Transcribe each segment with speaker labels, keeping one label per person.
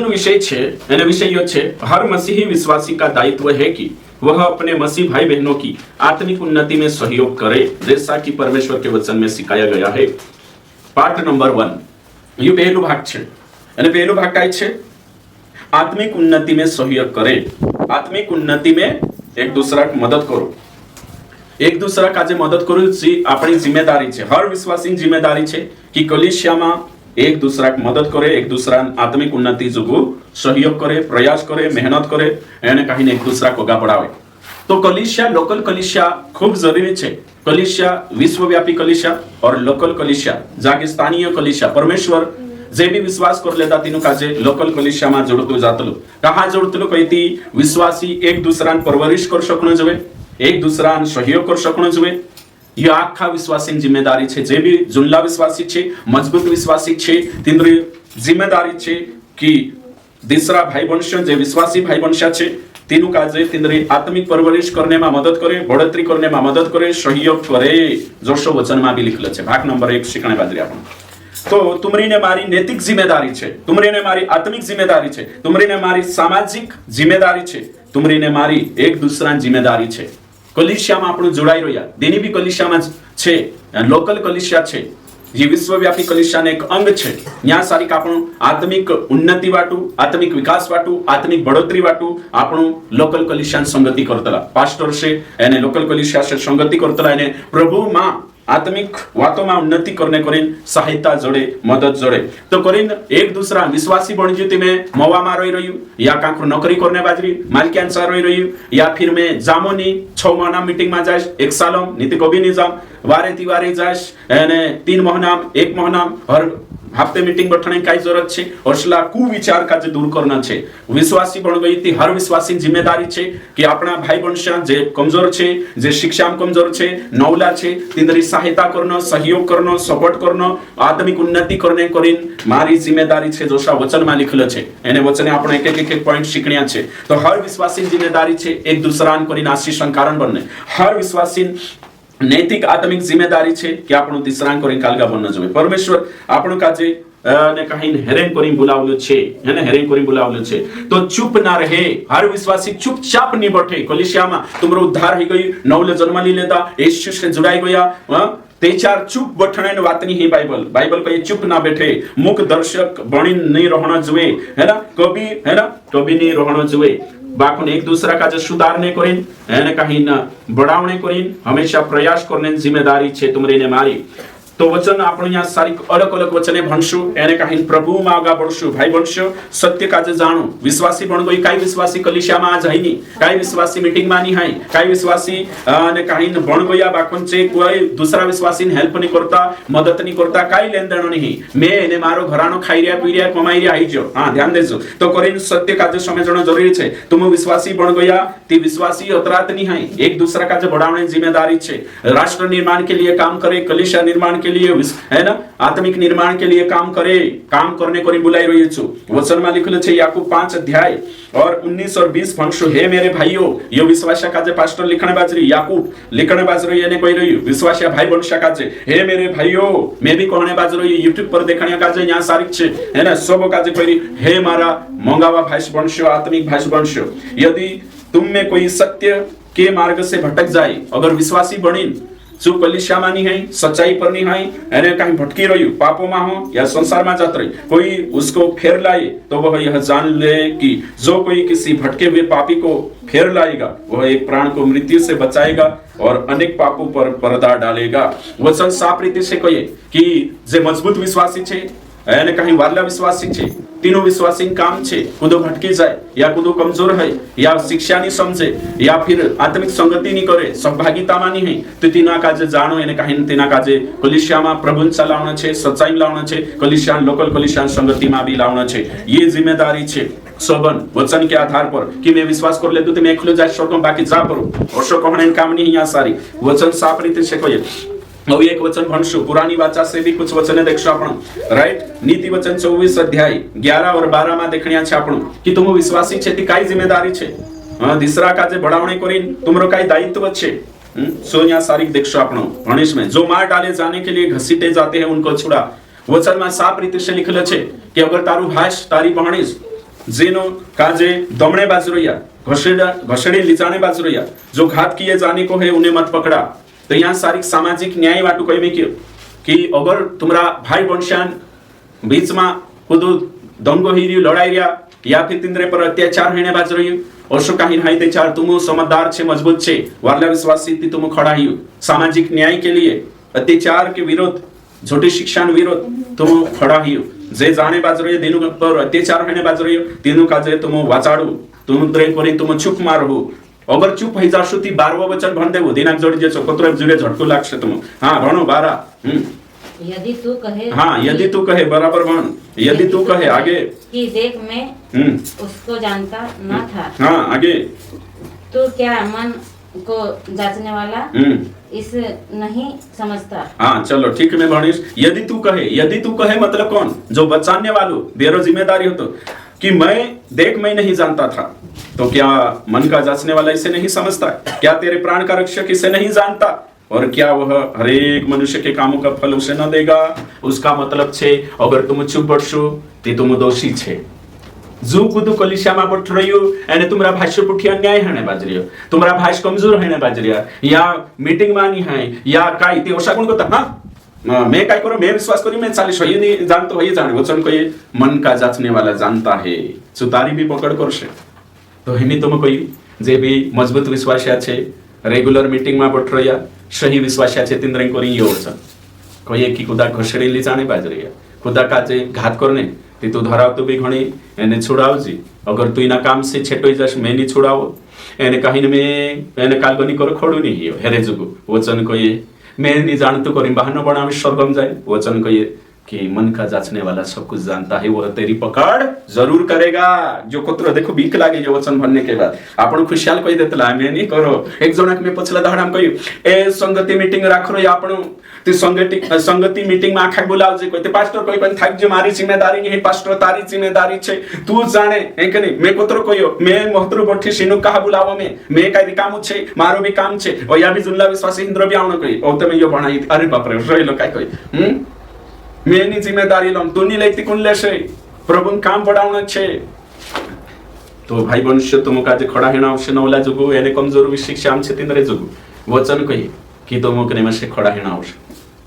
Speaker 1: આજનો વિષય છે અને વિષય છે हर मसीही विश्वासी का दायित्व है कि वह अपने मसीह भाई बहनों की आत्मिक उन्नति में सहयोग करे जैसा कि परमेश्वर के वचन में सिखाया गया है। पाठ नंबर 1 ये पहलू भाग છે અને પહેલો ભાગ કાય છે आत्मिक उन्नति में सहयोग करे। आत्मिक उन्नति में एक दूसरा की मदद करो, एक दूसरा का जे मदद करो जी अपनी जिम्मेदारी है। हर विश्वासी जिम्मेदारी है कि कलीसिया में एक दूसरा की मदद करे, एक दूसरा आत्मिक उन्नति जोगु सहयोग करे, प्रयास करे, मेहनत करे एने कहीं एक दूसरा को आगा बढ़ावे। तो कलीसिया लोकल कलीसिया खूब जरूरी है। कलीसिया विश्वव्यापी कलीसिया और लोकल कलीसिया जाके स्थानीय कलीसिया परमेश्वर जे भी विश्वास कर लेता तीनों का जे लोकल कलीसिया में जोड़तो जातलो कहाँ जोड़तलो कहती विश्वासी एक दूसरा परवरिश कर सकनो जोवे, एक दूसरा सहयोग कर सकनो जोवे। ये आखा विश्वासी जिम्मेदारी है। जे भी जुनला विश्वासी है, मजबूत विश्वासी है, तिंद्री जिम्मेदारी है कि दूसरा भाई वंश जे विश्वासी भाई वंश है तीनों का जे तिंद्री आत्मिक परवरिश करने में मदद करे, बढ़ोतरी करने में मदद करे, सहयोग करे। जोशो वचन में भी लिखल है भाग नंबर 1 शिकणे बाजरी आपण। तो तुमरी ने मारी नैतिक जिम्मेदारी है, तुमरी ने मारी आत्मिक जिम्मेदारी है, तुमरी ने मारी सामाजिक जिम्मेदारी है, तुमरी ने मारी एक दूसरा जिम्मेदारी है। कलीसिया में आपण जोड़ाई रह्या देनी भी कलीसिया में छे, लोकल कलीसिया छे, ये विश्वव्यापी कलीसिया ने एक अंग छे। न्या सारी आपण आत्मिक उन्नति वाटू, आत्मिक विकास वाटू, आत्मिक बढ़ोतरी वाटू आपण लोकल कलीसिया संगति करतला। पास्टर से एने लोकल कलीसिया से संगति करतला एने प्रभु मां आत्मिक वातों में उन्नति करने करीन सहायता जोड़े, मदद जोड़े। तो करीन एक दूसरा विश्वासी बन जुती में मवा में रही रही या कांकु नौकरी करने बाजरी मालिकान सा रही रही या फिर मैं जामोनी 6 महीना मीटिंग में जाश, एक सालों नीति को भी नहीं जाम वारे तिवारे जाश एने 3 महीना 1 महीना हर हफ्ते मीटिंग बैठने की जरूरत है। और सला कुविचार का दूर करना है। विश्वासी बन गई थी हर विश्वासी जिम्मेदारी है कि अपना भाई वंशा जे कमजोर है, जे शिक्षा में कमजोर है, नौला है, तिंदरी सहायता करना, सहयोग करना, सपोर्ट करना, आत्मिक उन्नति करने करीन मारी जिम्मेदारी है। जोशा वचन में लिखल है एने वचने आपण एक पॉइंट शीखण्या है। तो हर विश्वासी जिम्मेदारी है एक दूसरा करीन आशीषन कारण बनने। हर विश्वासी नैतिक आत्मिक जिम्मेदारी है कि आपण तीसरा करीन कालगा बनना जोईए। परमेश्वर आपण का जे ने कहीं हेरेन करीन बुलावलो छे, है ने हेरेन करीन बुलावलो छे। तो चुप ना रहे, हर विश्वासी चुपचाप नहीं बैठे। कलीसिया में तुमरो उद्धार हो गई, नवले जन्म ली लेता, यीशु से जुड़ाई गया, ते चार चुप बैठने ने वात नहीं है। बाइबल कहे चुप ना बैठे, मुख दर्शक बनी नहीं रहना जोए, है ना, कभी है ना कभी नहीं रहना जोए। बाकुन एक दूसरा का जो सुधारने करीन एने कहीं न बढ़ावने करीन हमेशा प्रयास करने जिम्मेदारी छे तुमरी ने मारी। तो वचन आपण यहाँ सारी अलग अलग वचने भणशु एने कहीं प्रभु में आगा बढ़शु। भाई वंशो सत्य का जे जाणु विश्वासी बन गई। काई विश्वासी कलीसिया में आज है नहीं, काई विश्वासी मीटिंग में नहीं है, काई विश्वासी ने कहीं बन गया बाकुन से कोई दूसरा विश्वासी ने हेल्प नहीं करता, मदद नहीं करता, काई लेन देन नहीं। मैं एने मारो घरानो खाई रिया पी रिया कमाई रिया आई जो। हाँ ध्यान देजो। तो करीन सत्य का जो समझना जरूरी है। तुम विश्वासी बन गया ती विश्वासी अतरात नहीं है, एक दूसरा का जो बढ़ाने जिम्मेदारी है। राष्ट्र निर्माण के लिए काम करे, कलीसिया निर्माण के लिए है ना आत्मिक निर्माण के लिए काम करे, काम करने को बुलाई रही छु। वचन में लिखल है याकूब 5 अध्याय और 19 और 20 भणशु। हे मेरे भाइयों, यो विश्वासिया का जे पास्टर लिखने बाजरी याकूब लिखने बाज रही है कोई रही विश्वासिया भाई वंशा का जे हे मेरे भाइयों मैं भी कहने बाज रही यूट्यूब पर देखने का जे यहाँ सारिक छे, है ना सब का जे कोई हे मारा मंगावा भाई वंशो, आत्मिक भाई वंशो, यदि तुम में कोई सत्य के मार्ग से भटक जाए, अगर विश्वासी बनी जो कलीसिया में नहीं है, सच्चाई पर नहीं है, यानी कहीं भटकी रही पापों में हो या संसार में जात रही, कोई उसको फेर लाए तो वह यह जान ले कि जो कोई किसी भटके हुए पापी को फेर लाएगा वह एक प्राण को मृत्यु से बचाएगा और अनेक पापों पर पर्दा डालेगा। वचन साफ रीति से कहे कि जे मजबूत विश्वासी छे यानी कहीं वाला विश्वासी छे, तीनों विश्वासी काम छे, कुदो भटकी जाए या कुदो कमजोर है या शिक्षा नहीं समझे या फिर आत्मिक संगति नहीं करे, सहभागिता में नहीं है, तो तीना का जे जानो एने कहीं तीना का जे कलीसिया में प्रभु चलावना छे, सच्चाई लावना छे, कलीसिया लोकल कलीसिया संगति में भी लावना छे। ये जिम्मेदारी छे सबन वचन के आधार पर कि मैं विश्वास कर ले तो मैं एकलो जा सको बाकी जा करो और सो कहने काम नहीं यहाँ सारी वचन साफ रीते से कहे। अब एक वचन भणशु पुरानी वाचा से भी कुछ वचने देखशो आपण, राइट। नीति वचन 24 अध्याय 11 और 12 में देखणिया छे आपण कि तुम विश्वासी छे ती काई जिम्मेदारी छे, दिसरा का जे बढ़ावणे करीन तुमरो काई दायित्व छे। सो यहाँ सारी देखशो आपण भणिश में जो मार डाले जाने के लिए घसीटे जाते हैं उनको छुड़ा। वचन में साफ रीते से लिखल छे कि अगर तारू भाष तारी भणिश जेनो काजे दमणे बाजू रहिया घसड़े लिचाने बाजू रहिया, जो घात किए जाने को है उन्हें मत पकड़ा। तो यहाँ सारी सामाजिक न्याय वाटू कही में कि अगर तुम्हारा भाई बंशान बीच में खुद दंगो ही लड़ाई रिया या फिर तिंद्रे पर अत्याचार होने बाज रही अशो काही नाही त्याच्यावर तुम समझदार छे, मजबूत छे, वारला विश्वासी थी तुम खड़ा ही सामाजिक न्याय के लिए, अत्याचार के विरोध, झूठी शिक्षा विरोध तुम खड़ा ही जे जाने बाज रही दिनु पर अत्याचार होने बाज रही तीनों का जे तुम वाचाड़ू तुम द्रे करी तुम चुप मारहु। अगर चुप हो जाशु ती 12 वचन भण देवो दिनाक जोड़ी जे कोतरे जुरे झटको लागशे तुम। हां भणो 12।
Speaker 2: यदि तू कहे,
Speaker 1: हाँ यदि तू कहे बराबर मान, यदि तू कहे आगे
Speaker 2: कि देख मैं उसको जानता न था।
Speaker 1: हाँ आगे
Speaker 2: तू क्या मन को जांचने वाला इस नहीं समझता।
Speaker 1: हाँ चलो ठीक में भणीश। यदि तू कहे मतलब कौन, जो बचाने वालों बेरो जिम्मेदारी हो तो कि मैं नहीं जानता था, तो क्या मन का जांचने वाला इसे नहीं समझता? क्या तेरे प्राण का रक्षक इसे नहीं जानता? और क्या वह हरेक मनुष्य के कामों का फल उसे न देगा? उसका मतलब छे अगर तुम चुप बैठशो तो तुम दोषी छे। जो कुदु कलिसियामा बैठ रही हो एने तुम्हारा भाष्य पुठी अन्याय होने बाज रही हो, तुम्हारा भाष्य कमजोर होने बाज रहा या मीटिंग मानी है या काय ते अशा कोण करता। हाँ मैं काय करो, मैं विश्वास करी, मैं 40 वही नहीं जानतो वही जाने वचन को ये मन का जांचने वाला जानता है, सुतारी भी पकड़ करशे। तो हिमी तुम कोई जे भी मजबूत विश्वास छे रेगुलर मीटिंग में बैठ रहा सही विश्वास छे तिंद्रे कोरी ये वचन कहिए कि खुदा घसड़ेली जाने बाज रही खुदा का जे घात करने ती तू धराव तो भी घणी एने छुड़ाव जी। अगर तू इना काम से छेटोई जाश मैं नहीं छुड़ावो एने कहीं में एने काल्पनिक करो खोड़ू नहीं हो हेरे जुगु वचन को ये मैं नहीं जानतु करी बहाना बना स्वर्गम जाए। वचन को ये कि मन का जांचने वाला सब कुछ जानता है, वह तेरी पकड़ जरूर करेगा। जो कुत्र देखो बीक लागे जो वचन भरने के बाद आपण खुशियाल कही देतला मैं नहीं करो। एक जनक में पछला दाहडाम कही ए संगति मीटिंग राखरो या आपण ती संगति मीटिंग में आखा बोलाव जे कोई ते पास्टर कोई पण थाक जे मारी जिम्मेदारी नहीं, पास्टर तारी जिम्मेदारी छे तू जाने है के नहीं। मैं कुत्र कहियो मैं महतरो बठी सिनु कहा बुलावा मैं काई काम छे मारो भी काम छे ओ या भी जुल्ला विश्वासी इंद्र भी आवनो कही ओ तमे यो बनाई। अरे बाप रे रोइलो काय कही मेनी जिम्मेदारी लम तू नहीं लेती कौन लेशे, प्रभु काम बढ़ावना छे। तो भाई मनुष्य तुम का जे खड़ा हेना आवश्य नवला जुगु एने कमजोर भी शिक्षा आम छे तिंदरे जुगु वचन कही कि तुम कने में से खड़ा हेना आवश्य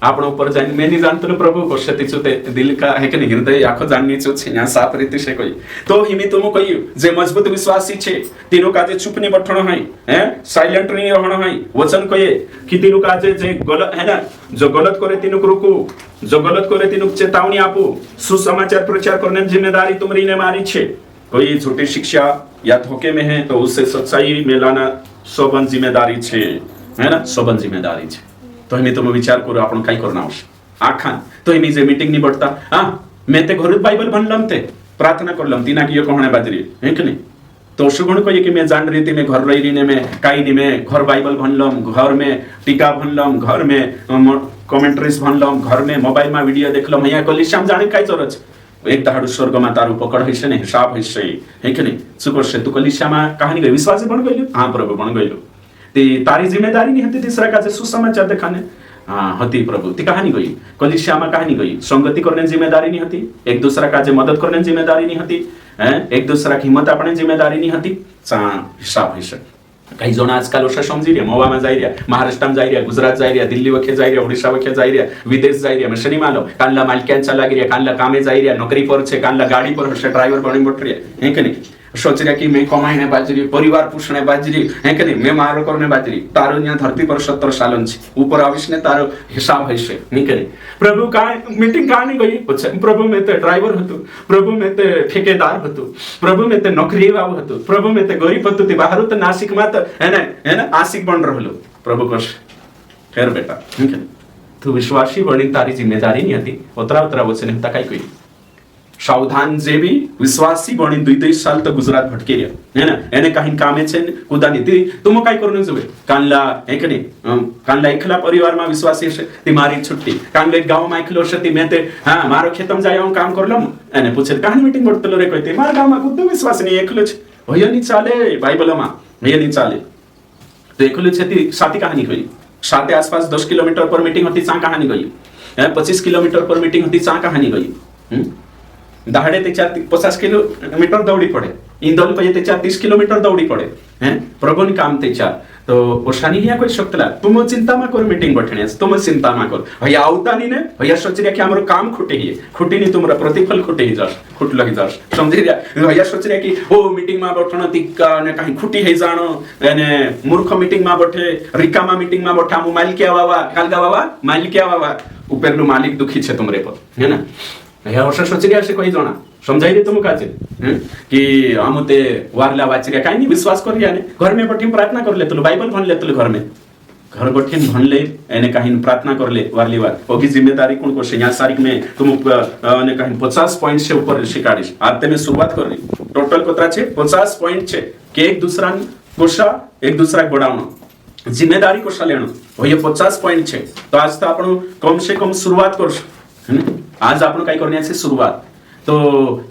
Speaker 1: आपण ऊपर जाइन मैं नहीं जानतो लो प्रभु को शति चुते दिल का है कि नहीं हृदय आखो जाननी छु छे या साफ रीति से कोई। तो हिमी तुम कही जे मजबूत विश्वासी छे तीनों का जे चुप नहीं बैठनो है साइलेंट नहीं रहनो है। वचन कहे कि तीनों का जे गलत है ना, जो गलत करे तीनों को रोको, जो गलत करे तीनों को चेतावनी आपो, सुसमाचार प्रचार करने की जिम्मेदारी तुम्हारी ने मारी छे। कोई झूठी शिक्षा या धोखे में है तो उससे सच्चाई में लाना सबन जिम्मेदारी छे, है ना, सबन जिम्मेदारी छे। तो हमें तुम विचार करो आपण काय करना आवश्यक आखान। तो हमें जे मीटिंग नहीं बढ़ता हाँ मैं ते घरत बाइबल भनलम ते प्रार्थना करलम तीना की कहणे बाजरी है कि नहीं। तो सुगुण को ये कि मैं जान रही थी मैं घर रही रही ने मैं काई नहीं मैं घर बाइबल भनलम, घर में टीका भनलम, घर में कमेंट्रीज भनलम, घर में मोबाइल में वीडियो देखलम यहाँ कलिसियाम जाने काय जरूरत एक दहाडू स्वर्ग में तारू पकड़ है ने हिसाब है कि नहीं। सुकर से तू कलिसियाम कहानी गई विश्वासी बन गई। हाँ प्रभु बन गई ती तारी जिम्मेदारी नहीं होती तीसरा का सुसमाचार दिखाने हाँ हती प्रभु ती कहानी गई कलिसियामा कहानी गई संगति करने जिम्मेदारी नहीं होती, एक दूसरा का मदद करने जिम्मेदारी नहीं होती, एक दूसरा की हिम्मत अपने जिम्मेदारी नहीं होती। हिसाब है कई जन आजकल ओसा समझी रहा मवा में जाई रहा, महाराष्ट्र में जाई रहा, गुजरात जाई रहा, दिल्ली वखे जाई रहा, ओडिशा वखे जाई रहा, विदेश जाई रहा, शनि मालो कानला मालिक्यांचा लागी रहा, कानला कामे जाई रहा, नौकरी पर छे, कानला गाड़ी पर हशे, ड्राइवर बनी बैठ रहा है कि नहीं। सोच रहा कि मैं कमाईने बाजरी परिवार पोषणे बाजरी है कि नहीं, मैं मारो करने बाजरी तारो यहाँ धरती पर 70 सालन छे ऊपर आविश ने तारो हिसाब है से नहीं करे। प्रभु का मीटिंग कहाँ नहीं गई प्रभु में ते ड्राइवर हतो, प्रभु में ते ठेकेदार हतो, प्रभु में ते नौकरी बाबू हतो, प्रभु में ते गरीब हतो ते बाहर तो नासिक में तो है ना आशिक बन रहलो प्रभु कश खैर बेटा नहीं करे। तू विश्वासी बनी तारी जिम्मेदारी नहीं हती उतरा उतरा वचन हिता काय कोई सावधान जे भी विश्वासी बनी 2-3 साल तो गुजरात भटके रहा है ना एने कहीं कामे छे कुदा नीति तुम काय करने जोवे कानला है कि नहीं कानला एकला परिवार में विश्वासी छे ती मारी छुट्टी कानले गांव में एकलो छे ती मैं ते हां मारो खेतम जाय हम काम करलम एने पूछे कहानी मीटिंग बडतलो रे कहते मार गांव में कुद विश्वास नहीं एकलो छे होय नहीं चाले बाइबल में होय नहीं चाले। तो एकलो छे ती साथी कहानी होई साथे आसपास 10 किलोमीटर पर मीटिंग होती सा कहानी गई 25 किलोमीटर पर मीटिंग होती सा कहानी गई दहाडे त्याच्या 50 किलोमीटर दौडी पडे इंदौल पाहिजे त्याच्या 30 किलोमीटर दौडी पडे हैं प्रभुन काम त्याच्या तो ओशानी हिया कोई शक्तला तुम चिंता मा कर मीटिंग बैठने तुम चिंता मा कर भैया आवतानी ने भैया सोच रिया कि हमरो काम खुटे ही खुटी नहीं तुमरा प्रतिफल खुटे ही जास खुट लगी जास समझ रिया भैया सोच रिया कि ओ मीटिंग मा बैठना तिक्का ने कहीं खुटी हे जानो ने मूर्ख मीटिंग मा बैठे रिकामा मीटिंग मा बैठा मु मालिक आवावा कालगा बाबा मालिक आवावा ऊपरलो मालिक दुखी छे तुमरे पर है ना भैया वर्ष सोच रिया से कोई जाना समझाई दे तुम काचे कि हम ते वारला वाचरिया काही नाही विश्वास कर रिया ने घर में बैठी प्रार्थना कर ले तुलो बाइबल भन ले तुलो घर में घर बैठी भन ले एने काही प्रार्थना कर ले वारली वार ओकी जिम्मेदारी कौन को या तारीख में तुम ने काही 50 पॉइंट से ऊपर शिकाड़ीश आज में शुरुआत कर रही टोटल कोतरा छे 50 पॉइंट छे कि एक दूसरा कोशा एक दूसरा बढ़ावनो जिम्मेदारी कोशा लेनो वो ये 50 पॉइंट छे तो आज तो आपण कम से कम शुरुआत करशो आज आपण काय करण्याची सुरुवात तो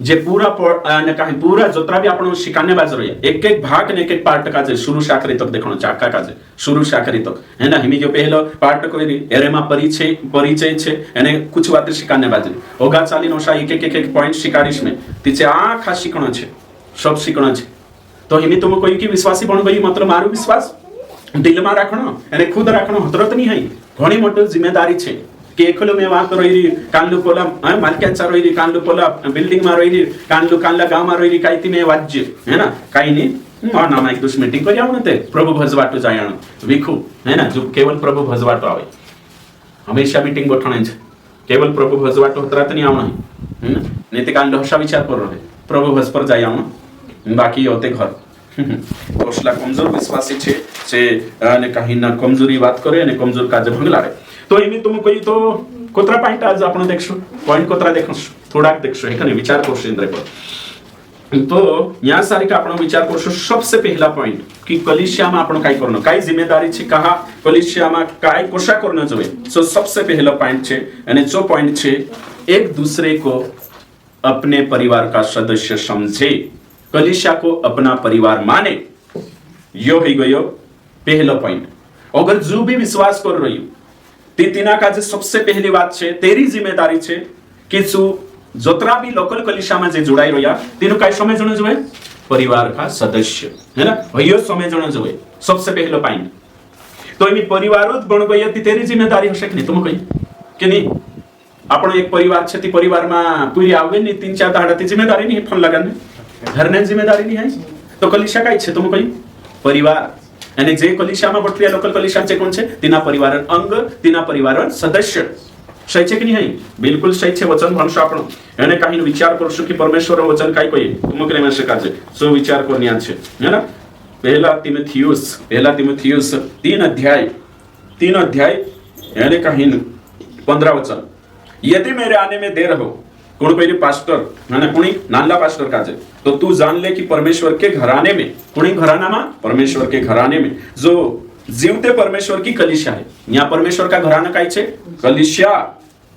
Speaker 1: जे पूरा पूरा जोतरा भी आपण शिकाने बाजर एक एक भाग ने एक एक पार्ट का जे शुरू से आखिरी तक देखनो चाका का जे शुरू से आखिरी तक है ना हिमी जो पहलो पार्ट कोई एरेमा परिचय छे एने कुछ बात शिकाने बाजरी ओगा चाली नोशा एक एक पॉइंट शिकारिश में तिचे आखा शिकणो छे सब शिकणो छे तो हिमी तुम कोई की विश्वासी बन गई मतलब मारू विश्वास दिल में राखणो एने खुद राखणो हतरत नहीं है घणी मोटी जिम्मेदारी छे कि एकलो में वात रोई कानलू पोला मालक्यांचा रोई कानलू पोला बिल्डिंग में रोई कानलू कानला गांव में रोई काईती में वाज्य है ना काही नहीं ना ना एक दूसरी मीटिंग कर आवण ते प्रभु भजवाटो जायण विखू है ना जो केवल प्रभु भजवाटो आवे हमेशा मीटिंग बैठणे छे केवल प्रभु भजवाटो होतरात नहीं आवण है ना नहीं ते कानलो हशा विचार कर रहे प्रभु भज पर जाय आवण बाकी होते घर ओसला कमजोर विश्वासी छे से ने काही ना कमजोरी बात करे ने कमजोर काज भंगला रे तो एमी तुम कोई तो कोतरा पॉइंट आज आपण देखशो पॉइंट कोतरा देखशो थोड़ा देखशो एखने विचार करशो इंद्र पर तो या सारी का आपण विचार करशो सबसे पहला पॉइंट कि कलीसिया में आपण काय करनो काय जिम्मेदारी छे कहा कलीसिया में काय कोशा करनो जोवे सो सबसे पहला पॉइंट छे અને जो पॉइंट छे एक दूसरे को अपने परिवार का सदस्य समझे कलीसिया को अपना परिवार माने यो ही गयो पहला पॉइंट अगर जो भी विश्वास कर रही तीना का सबसे पहली बात छे तेरी जिम्मेदारी छे कि तू जोतरा भी लोकल कलीसिया में जे जुड़ाई रहा तीनों काय समझनो जोए परिवार का सदस्य है ना भइयो समझनो जोए सबसे पहलो पॉइंट तो इमी परिवारोत बन गई ती तेरी जिम्मेदारी हशे कि नहीं तुम कही कि नहीं आपण एक परिवार छे ती परिवार में पूरी आवे नहीं 3-4 दाड़ा ती जिम्मेदारी नहीं फोन लगाने घर ने जिम्मेदारी नहीं है तो कलीसिया काय छे तुम कही परिवार અને જે કલીસિયામાં બટરિયા લોકલ કલીસિયા છે કોણ છે તેના પરિવાર અંગ તેના પરિવાર સદસ્ય સહી છે કે નહીં બિલકુલ સહી છે વચન ભણશો આપણો એને કાહીનો વિચાર કરશો કે પરમેશ્વર વચન કાઈ કહે तुमकरे में શકાશે સો વિચાર કરનિયા છે હે ના પહેલા તિમોથિયુસ 3 અધ્યાય એને કાહીનો 15 वचन यदि मेरे आने में देर हो कोण पहले पास्टर माने कोणी नानला पास्टर काजे तो तू जान ले कि परमेश्वर के घराने में कोणी घराना में परमेश्वर के घराने में जो जीवते परमेश्वर की कलीसिया है यहाँ परमेश्वर का घराना काय छे कलीसिया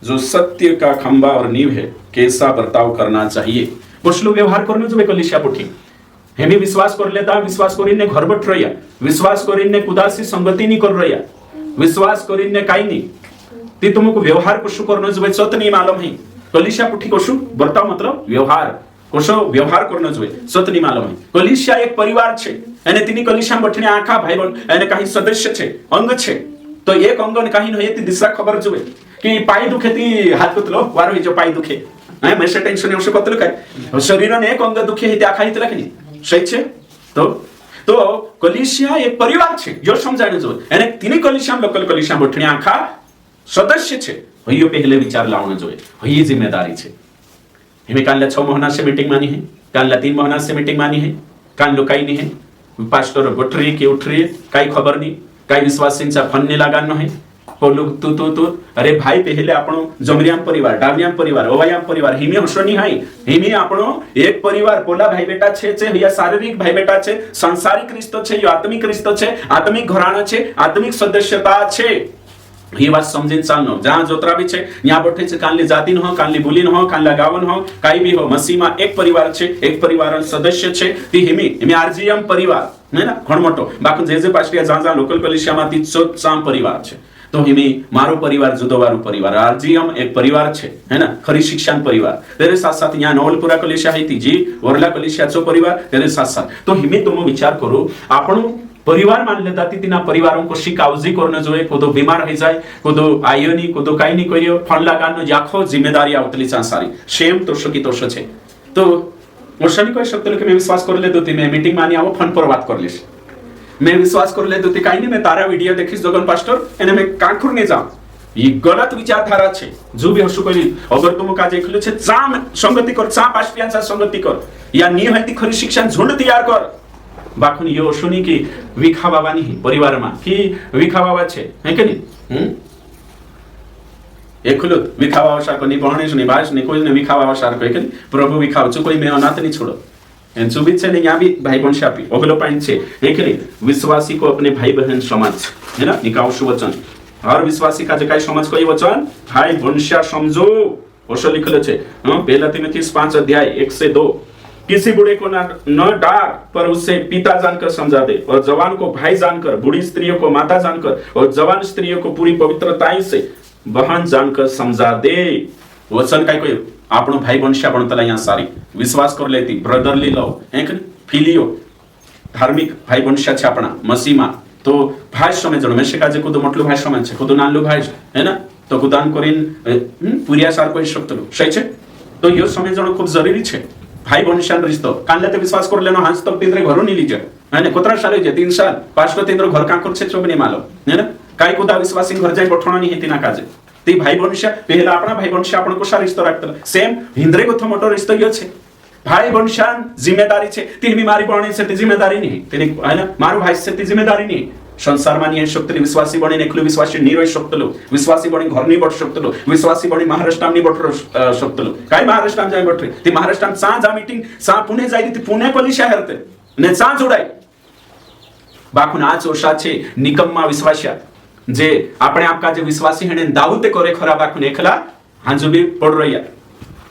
Speaker 1: जो सत्य का खंबा और नींव है कैसा बर्ताव करना चाहिए कुछ लोग व्यवहार करने जो कलीसिया पुठी हेमी विश्वास कर लेता विश्वास करीने घर बैठ रहा विश्वास करीने कुदासी संगति नहीं कर रहा विश्वास करीने काई नहीं ती तुमको व्यवहार कुछ करने जो सत नहीं मालूम है कलीसिया पुठी कोशु बर्ताव मतलब व्यवहार कोशो व्यवहार करनो जोए सत नहीं मालूम है कलीसिया एक परिवार छे અને તેની કલીસિયા બઠીને આખા ભાઈ બન અને काही સદસ્ય છે અંગ છે તો એક અંગ ને काही નહી તી દિશા ખબર જોવે કે પાય દુખે તી હાથ કતલો વારો જો પાય દુખે હે મેસે ટેન્શન એવું કતલો કાય શરીરને એક અંગ દુખે તી આખા હિત લખની સહી છે તો કલીસિયા એક પરિવાર છે જો સમજાણે જોવે અને તેની કલીસિયા લોકલ કલીસિયા બઠીને આખા सदस्य छे भइयो पहले विचार लावना जोए भई जिम्मेदारी छे हमें काल 6 महीना से मीटिंग मानी है काल 3 महीना से मीटिंग मानी है काल लोकाई नहीं है पास्टर उठ रही के उठ रही काई खबर नहीं काई विश्वासींचा फन नहीं लगानो है पोलु तू अरे भाई पहले आपणो जमरियाम परिवार डावियाम परिवार ओवायाम परिवार हिमे हसो नहीं हाई हिमे आपणो एक परिवार पोला भाई बेटा छे या शारीरिक भाई बेटा छे सांसारिक रिश्तो छे या आत्मिक रिश्तो छे आत्मिक घराणो छे आत्मिक सदस्यता छे ये बात समझीने चालनो जहां जोतरा भी छे यहाँ बैठे छे कानली जातिन हो कानली बुलिन हो कानला गावन हो काई भी हो मसीह में एक परिवार छे एक परिवार सदस्य छे ती हिमी आरजीएम परिवार है ना घण मोटो बाकी जे पास्टिया जहां लोकल कलीसिया में ती 14 परिवार छे तो हिमी मारो परिवार जुदोवारो परिवार आरजीएम एक परिवार छे है ना खरी शिक्षण परिवार तेरे साथ साथ यहाँ नवलपुरा कलिशा है जी वरला कलिशाचो परिवार तेरे साथ साथ तो हिमी तुम विचार करो आपण परिवार मानले जाती तिना परिवारों को शिकावजी करने जोए कोदो बीमार हो जाए कोदो आयोनी कोदो काई नहीं करियो फण लगानो जाखो जिम्मेदारी आवतली सारी सेम तोषो की तोषो छे तो वर्षानी कोई शब्द लेके मैं विश्वास कर ले दोती मैं मीटिंग मानी आवो फोन पर बात कर लेश मैं विश्वास कर ले दोती काई नहीं मैं तारा वीडियो देखिस जोगन पास्टर एने मैं कांखुर ने जाऊं ये गलत विचारधारा छे जो भी हसु करी अगर तुम काजे खलो छे जाम संगति कर चा पास्टियांचा संगति कर या नी हती खरी शिक्षण झुंड तैयार कर बाखुन यो सुनी की विखा बाबा नहीं परिवार में की विखा बाबा छे है के नहीं एकलुत विखा बाबा सार को नहीं बहने सुनी भाई सुनी कोई ने विखा बाबा सार को है के प्रभु विखा छु कोई मैं अनाथ नहीं छोड़ो एन सुबित से यहाँ भी भाई बहन शापी ओगलो पॉइंट छे है के नहीं विश्वासी को अपने भाई बहन समझ है ना निकाउ वचन हर विश्वासी का जे काय समझ कोई वचन भाई वंशा समझो ओशो लिखलो छे पहला तिमोथेयुस 5 अध्याय 1 से 2 किसी बूढ़े को न डार पर उसे पिता जानकर समझा दे और जवान को भाई जानकर बूढ़ी स्त्रियों को माता जानकर और जवान स्त्रियों को पूरी पवित्रता से बहन जानकर समझा दे वचन काय कोई आपनो भाई वंशा बनतला यहाँ सारी विश्वास कर लेती ब्रदरली लव एक फिलियो धार्मिक भाई वंशा छे आपना मसीमा तो भाई समझणो मैं शिकाजे कुदो मोटलो भाई समझ छे कुदो नानलो भाई है ना तो कुदान करीन पुरिया सार कोई शकतलो सही छे तो यो समझणो खूब जरूरी छे भाई वंशान रिश्तो कानले ते विश्वास कर लेनो हांस तक तिंद्रे घरो नहीं लीजे है ना कोतरा साल जे 3 साल पांच तिंद्रो घर का करछे चोबनी मालो है ना काय कुदा विश्वासी घर जाय बठणो नहीं हेती ना काजे ती भाई वंशा पहला अपना भाई वंशा आपण को सा रिश्तो राखतला सेम हिंद्रे को थो मोटो रिश्तो यो छे भाई वंशान जिम्मेदारी छे तीन बीमारी बणी से ती जिम्मेदारी नहीं तेने है ना मारो भाई से ती जिम्मेदारी नहीं संसार मानी शक्ति विश्वासी बणी नेखलु विश्वासी निरोय शक्तलो विश्वासी बणी घर नहीं बट शक्तलो विश्वासी बणी महाराष्ट्र नहीं बट शक्तलो काय महाराष्ट्र जाय बटरे ती महाराष्ट्र सा जा मीटिंग सा पुणे जाई ती पुणे कलिशा हरते ने सा जोडाय बाखुन आज ओशा छे निकम्मा विश्वासिया जे આપણે आपका जे विश्वासी हने दाऊते करे खरा बाखुन एकला हांजो भी पड़ रहिया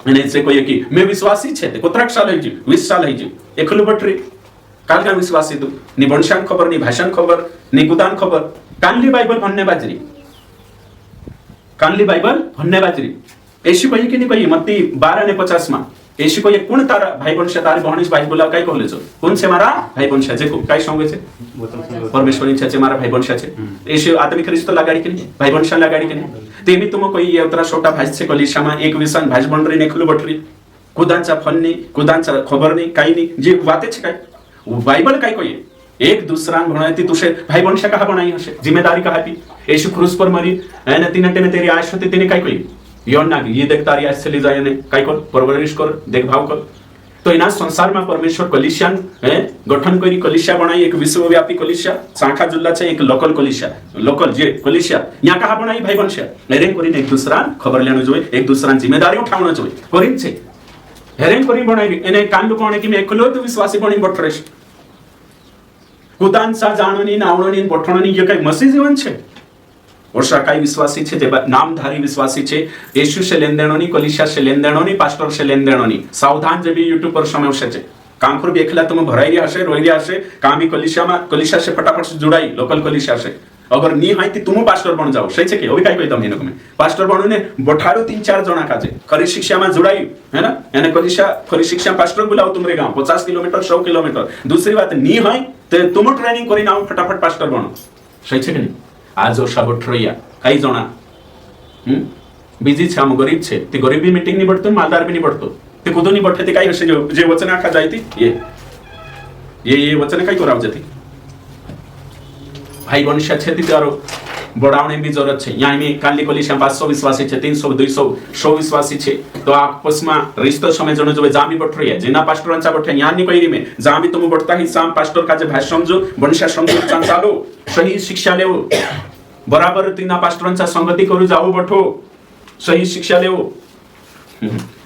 Speaker 1: અને જે કોઈ કે મે વિશ્વાસી છે તે કોતરાક સાલ હઈ 20 સાલ હઈ એકલું બટરી કાલકા વિશ્વાસી તું ની વંશાન ખબર ની ભાષાન ખબર ની ગુદાન ખબર કાનલી બાઇબલ भन्ने बाजरी कानली बाइबल भन्ने बाजरी ऐसी कही कि नहीं कही मत्ती 12 ने 50 में ऐसी कोई कोण तारा भाई वंश तारी बहनीस भाई बोला काय कहले छो कोण छे मारा भाई वंश छे को काय संगे छे परमेश्वरी छे मारा भाई वंश छे ऐसी आत्मिक रिश्तो लगाड़ी के नहीं भाई वंश लगाड़ी के नहीं तेमी तुम कोई ये उतरा छोटा भाई छे कलिशामा एक विसन भाई बनरी नेखलु बटरी कुदांचा फन्नी कुदांचा खबर नहीं काही नहीं जे वाते छे काय बाइबल काय कोई एक दूसरा भणाती तुझे भाई वंश कहा बनाई हसे जिम्मेदारी कहा थी यीशु क्रूस पर मरी है ना तीन ने तेरी आश होती तेने काय कोई योना ये देख तारी आश चली जाए ने काय कर परवरिश कर देखभाल कर तो इना संसार में परमेश्वर कलिसियान है गठन करी कलिसिया बनाई एक विश्वव्यापी कलिसिया शाखा जुल्ला छे एक लोकल कलिसिया लोकल जे कलिसिया यहाँ कहा बनाई भाई वंश हेरेन करीने एक दूसरा खबर लेनो जोए एक दूसरा जिम्मेदारी उठावनो जोए करीन छे हेरेन करी बनाई एने कान लुकोणे कि मैं एकलो तो विश्वासी बनी बटरेश कुदान सा जानोनी नावणोनी बठणोनी ये काय मसीह जीवन छे वर्षा काय विश्वासी छे जे नामधारी विश्वासी छे येशू से लेनदेणोनी कलिशा से लेनदेणोनी पास्टर से लेनदेणोनी सावधान जे भी यूट्यूब पर समय छे कांखुर बेखला तुम भराई रे हसे रोई रे हसे कामी कलिशा से फटाफट से जुड़ाई लोकल कलिशा से अगर नी हाइती तुम पास्टर बन जाओ सही छे के ओई काय कोई तम हिनो में पास्टर बनो ने बठारो 3-4 जना काजे खरी शिक्षा में जुड़ाई है ना एने कलिशा खरी शिक्षा पास्टर बुलाओ तुमरे गांव 50 किलोमीटर 100 किलोमीटर दूसरी बात नी हाई ते तुम ट्रेनिंग करी नाउ फटाफट पास्टर बनो सही छे के नहीं आज ओ सबट रहिया काही जना बिजी छे हम गरीब छे ते गरीबी मीटिंग नहीं बढ़तो मालदार भी नहीं बढ़तो ते कुदो नहीं बढ़ते ते काही हसे जे वचन आखा जायती ये वचन काही कराव जती भाई वंश छे तारो बढ़ावने भी जरूरत है यहाँ में काली कलिशा 500 विश्वासी है 300 200 100 विश्वासी है तो आपस में रिश्तो समय जनो जो जामी बठ रही है जिना पास्टरांचा बठ यहाँ नहीं कोई में जामी तुम बढ़ता ही साम पास्टर का जे भाई समझो वंशा समझो चालो सही शिक्षा लेवो बराबर तीना पास्टरांचा संगति करू जाओ बठो सही शिक्षा लेवो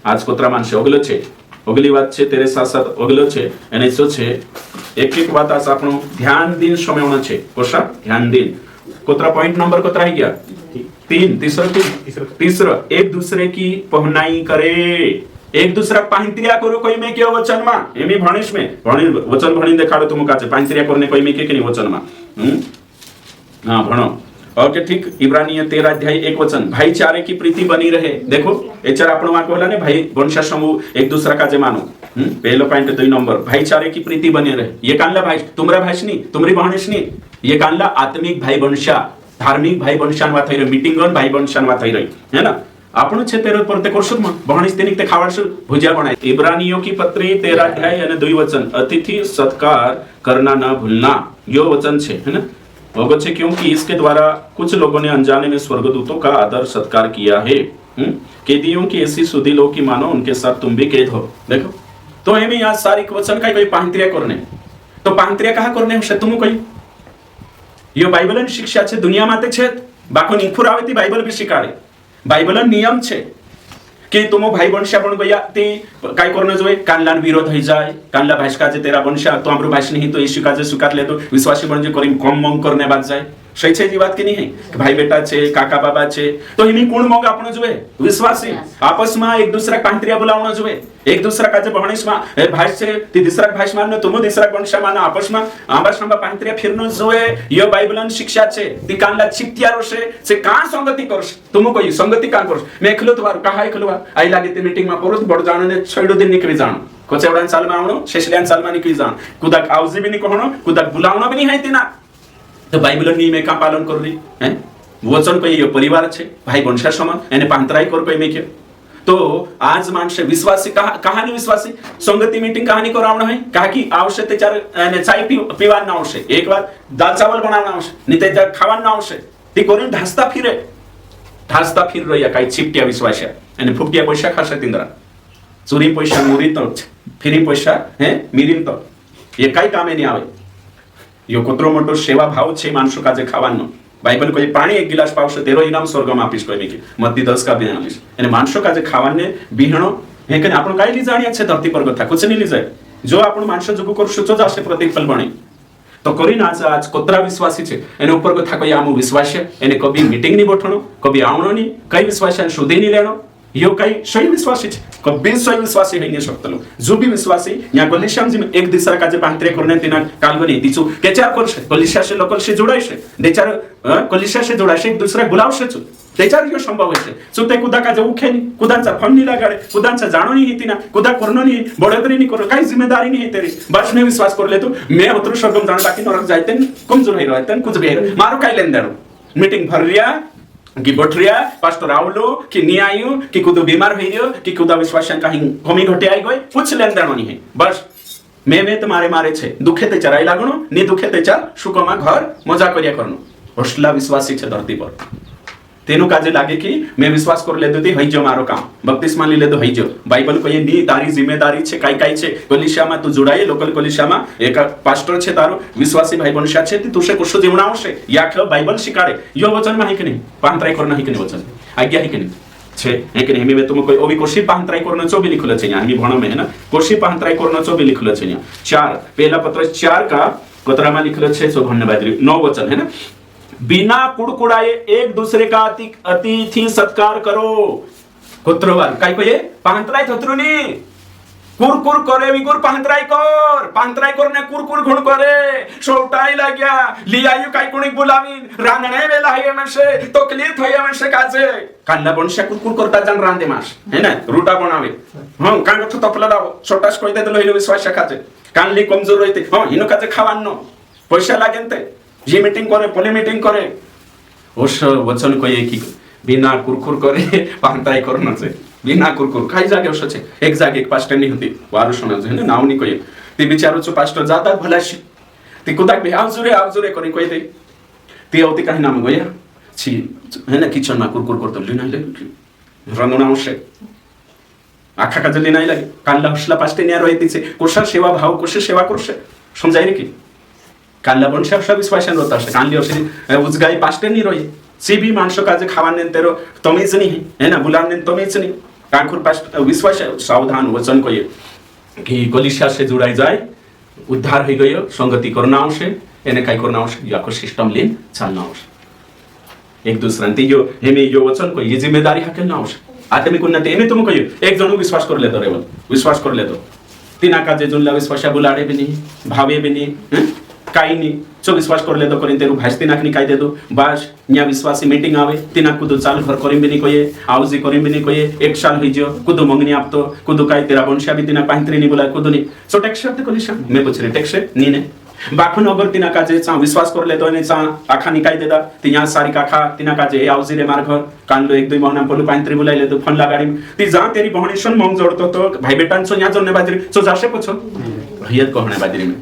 Speaker 1: आज कोतरा मानसे ओगलो छे ओगली बात छे तेरे साथ साथ ओगलो छे एने जो छे एक एक बात आज आपनो ध्यान दिन समयणो छे कोसा ध्यान दिन कोतरा पॉइंट नंबर कोतरा ही गया 3 तीसरा एक दूसरे की पहनाई करे एक दूसरा पांतिरिया करो कोई में क्यों वचन मा एमी भणिश में भणी वचन भणी देखाडो तुम काचे पांतिरिया करने कोई में के नहीं वचन मा हां भणो ओके ठीक। इब्रानी 13 अध्याय 1 वचन, भाईचारे की प्रीति बनी रहे। देखो एचर आपण वाक बोला ने भाई वंशा समूह एक दूसरा का जे मानो। पहलो पॉइंट 2 नंबर, भाईचारे की प्रीति बनी रहे। ये कानला भाई तुमरा भाईशनी तुमरी बहनेशनी, ये कानला आत्मिक भाई वंशा धार्मिक भाई वंशानवा થઈ રહી, મીટિંગન ભાઈ વંશાનવા થઈ રહી है ना। આપણું છે તેરો પર તે કરશું માં બહણીસ તેની તે ખાવાડશું ભુજા બનાય। इब्रानियों की पत्री 13 अध्याय અને 2 वचन, अतिथि सत्कार करना न भूलना, यो वचन છે है ना। होगा છે क्योंकि इसके द्वारा कुछ लोगों ने अनजाने में स्वर्गदूतों का आदर सत्कार किया है। कैदियों की ऐसी सुधी लो कि मानो उनके साथ तुम भी कैद हो। देखो तो एम यहाँ सारी वचन का कोई पांत्रिया करने, तो पांत्रिया कहा करने हશે तुम कोई यो बाइबल शिक्षा છે दुनिया माते છે बाको निखुर આવે ती बाइबल भी शिकाड़े। बाइबल नियम છે कि तुम भाई वंशा पण गया ती काय करने जोए कानलान विरोध हो जाए, कानला भाषका जे तेरा वंशा तो हमरो भाष नहीं तो यीशु का जे स्वीकार ले तो विश्वासी बन जे करीम कम मंग करने बात जाए। सही छे जी बात की नहीं है कि भाई बेटा छे काका बाबा छे तो हिनी कोण मंग आपण जोए विश्वासी आपस में एक दूसरा पांत्रिया बुलावणो जोए। एक दूसरा का जे बहणीस में भाष छे ती दूसरा भाष माननो तुम दूसरा वंशा मानो आपस में आंबास में पांत्रिया फिरनो जोए। यो बाइबलन शिक्षा छे ती कानला छित्यारो से का संगति करस तुम कोई संगति का करस। मैं एकलो तो कहा एकलो आई लागे ते मीटिंग में परत बड़ जाणने 6 दिन निकली जाण कोचेवडान साल में आवणो शेषल्यान साल में निकली जाण कुदाक आवजी भी नहीं कहणो कुदाक बुलावणो भी नहीं है तिना। तो बाइबल नियम का पालन कर रही है वचन को ये परिवार छे भाई वंशा समान एने पांतराई कर कोई में के। तो आज मानसे विश्वासी कहानी विश्वासी संगति मीटिंग कहानी करावण है कहा कि आवश्यक ते चार एने चाय पीवान ना आवश्यक एक बार दाल चावल बनावण आवश्यक नहीं ते चार खावान ना आवश्यक ती कोरीन ढासता फिर रही काही चिपटिया विश्वास एने फुकटिया पैसा खासे तिंदरा चोरी पैसा मुरी तो फिरी पैसा है मीरिन तो ये काही कामे नहीं आवे। यो कोतरो मोटो सेवा भाव छे मानसो काजे खावानो। बाइबल कोई पानी एक गिलास पावशे तेरो इनाम स्वर्गमां आपीश कोई के मत्ती 10 का 42 एने मानसो काजे खावाने बिहणो हे कने आपण काई ली जाणिया छे धरती पर कथा कुछ नहीं ली जाय जो आपण मानसो जगु करशो तो जाशे प्रतिफल बने। तो करीन आज कोतरा विश्वासी छे एने ऊपर कथा कोई आमु विश्वास एने कभी मीटिंग नहीं बोठणो कभी आवणो नहीं कई विश्वास शोधी नहीं लेणो यो कई सही विश्वासी छे कभी सही विश्वासी है नहीं सकतलो। जो भी विश्वासी या गलिशाम जी एक दूसरा का जे पांत्रे करने तिना कालगनी दिचू केचार करशे गलिशा से लोकल से जोडायशे देचार गलिशा से जोडायशे एक दूसरा बुलावशे छु तेचार यो संभव है सो ते कुदा का जे उखेनी कुदांचा फन नहीं लगाडे कुदांचा जाणो नहीं तिना कुदा करनो नहीं बडोदरी नहीं करो काही जिम्मेदारी नहीं तेरी बस ने विश्वास कर ले तो मैं उतर स्वर्गम जाण बाकी नरक जायते कमजोर है रहते कुछ भी मारो काही लेन देनो मीटिंग भर रिया कि बठरिया पास्टर आवलो कि नहीं आयो कि कुदो बीमार हो गयो कि कुदा विश्वास कहीं कमी घटे आई गई कुछ लेन देनो नहीं है बस मैं तुम्हारे मारे छे दुखे ते चराई लागणो नी दुखे ते चार सुखमा घर मजा करिया करनो हौसला विश्वासी छे धरती पर तेनु काजे लागे कि मैं विश्वास कर लेतो ते हईजो मारो काम बपतिस्मा ली लेतो हईजो। बाइबल को ये नी तारी जिम्मेदारी छे काई छे कलिशामा तू जुडाये लोकल कलिशामा एक पास्टर छे तारो विश्वासी भाई वंशा छे ती तुसे कशो जीवनावशे या ख बाइबल शिकाडे यो वचन में है कि नहीं पांतराई करना है कि नहीं वचन आज्ञा है कि नहीं छे है कि नहीं। मैं तुम कोई ओबी कोशी पांतराई करनो चो भी लिखलो छे यहां ही भणो में है ना कोशी पांतराई करनो चो भी लिखलो छे यहां 4 पहला पत्र 4 का कोतरा में लिखलो छे सो धन्यवाद 9 वचन है ना। बिना कुड़कुड़ाए एक दूसरे का अतिथि सत्कार करो कुत्रवाल काय को ये पांतराई थतरुनी कुरकुर करे विकुर पांतराई करने कुरकुर घुण करे सोटाई लाग्या लियायु काय कोणी बोलावीन रांगणे वेला है में से तकलीफ है में से काजे कांदा बनशा कुरकुर करता जान रांदे मास है ना रूटा बनावे हां कांग तो तपला दाव छोटास कइते तो लइलो विश्वास काजे कानली कमजोर होइते हां हिनो काजे खावानो पैसा लागेनते ये मीटिंग करे पोली मीटिंग करे ओस वचन को ये की बिना कुरकुर करे पांतराई करनो छे बिना कुरकुर खाई जागे ओस छे एक जागे एक पास्टर नहीं होती वारो सुना है ना नाव नहीं कोई ती बिचारो छो पास्टर जाता भलाशी ती कुदाक बे आवजुरे करी कोई दे ती औती कहीं नाम गया छी है ना किचन में कुरकुर करतो लिना ले रंगना ओसे आखा का जली नाही लागे कानला हसला पास्टर ने रोयती छे कोशा सेवा भाव कोशे सेवा करशे समजाय रे की कानला वंशा विश्वासन होता है कानली औषधि उजगाई पास्टर नहीं रही सी भी मानसो काजे खावाने तेरो तमीज नहीं है ना बुलाने तमीज नहीं कांकुर पास्टर विश्वास सावधान वचन को ये कि गलिशा से जुड़ाई जाए उद्धार हो गयो संगति करना आवश्य एने काय करना आवश्य या को सिस्टम लेन चलना आवश्य एक दूसरा ते यो हेमे यो वचन को ये जिम्मेदारी हकेलना आवश्य आत्मिक उन्नति एमे तुम कहियो एक जण विश्वास कर लेतो रेवल विश्वास कर लेतो तिना काजे जुनला विश्वासा बुलाडे भी नहीं भावे भी नहीं काई नहीं सो विश्वास कर ले दो करिन तेरु भाइस तिनाक निकाय दे दो बास न्या विश्वासी मीटिंग आवे तिना कुदु चाल घर करिम बिनी कोये आउजी करिम बिनी कोये एक साल होई जो कुदु मंगनी आप तो कुदु काय तेरा वंशा भी तिना पाहित्री नि बोला कुदु नि सो टेक्स शब्द कोलिशन मैं पूछ रहे टेक्स नी ने बाखुन अगर तिना काजे चा विश्वास कर ले तो ने चा आखा निकाय देदा तिया सारी काखा तिना काजे आउजी रे मार घर कांडलो एक दुई महीना पहले पाहित्री बोलाइले तो फोन लगाडी ती जा तेरी बहणीशन मंग जोडतो तो भाई बेटांचो या जोने बाजरी सो जाशे पछो भयत कहणे बाजरी में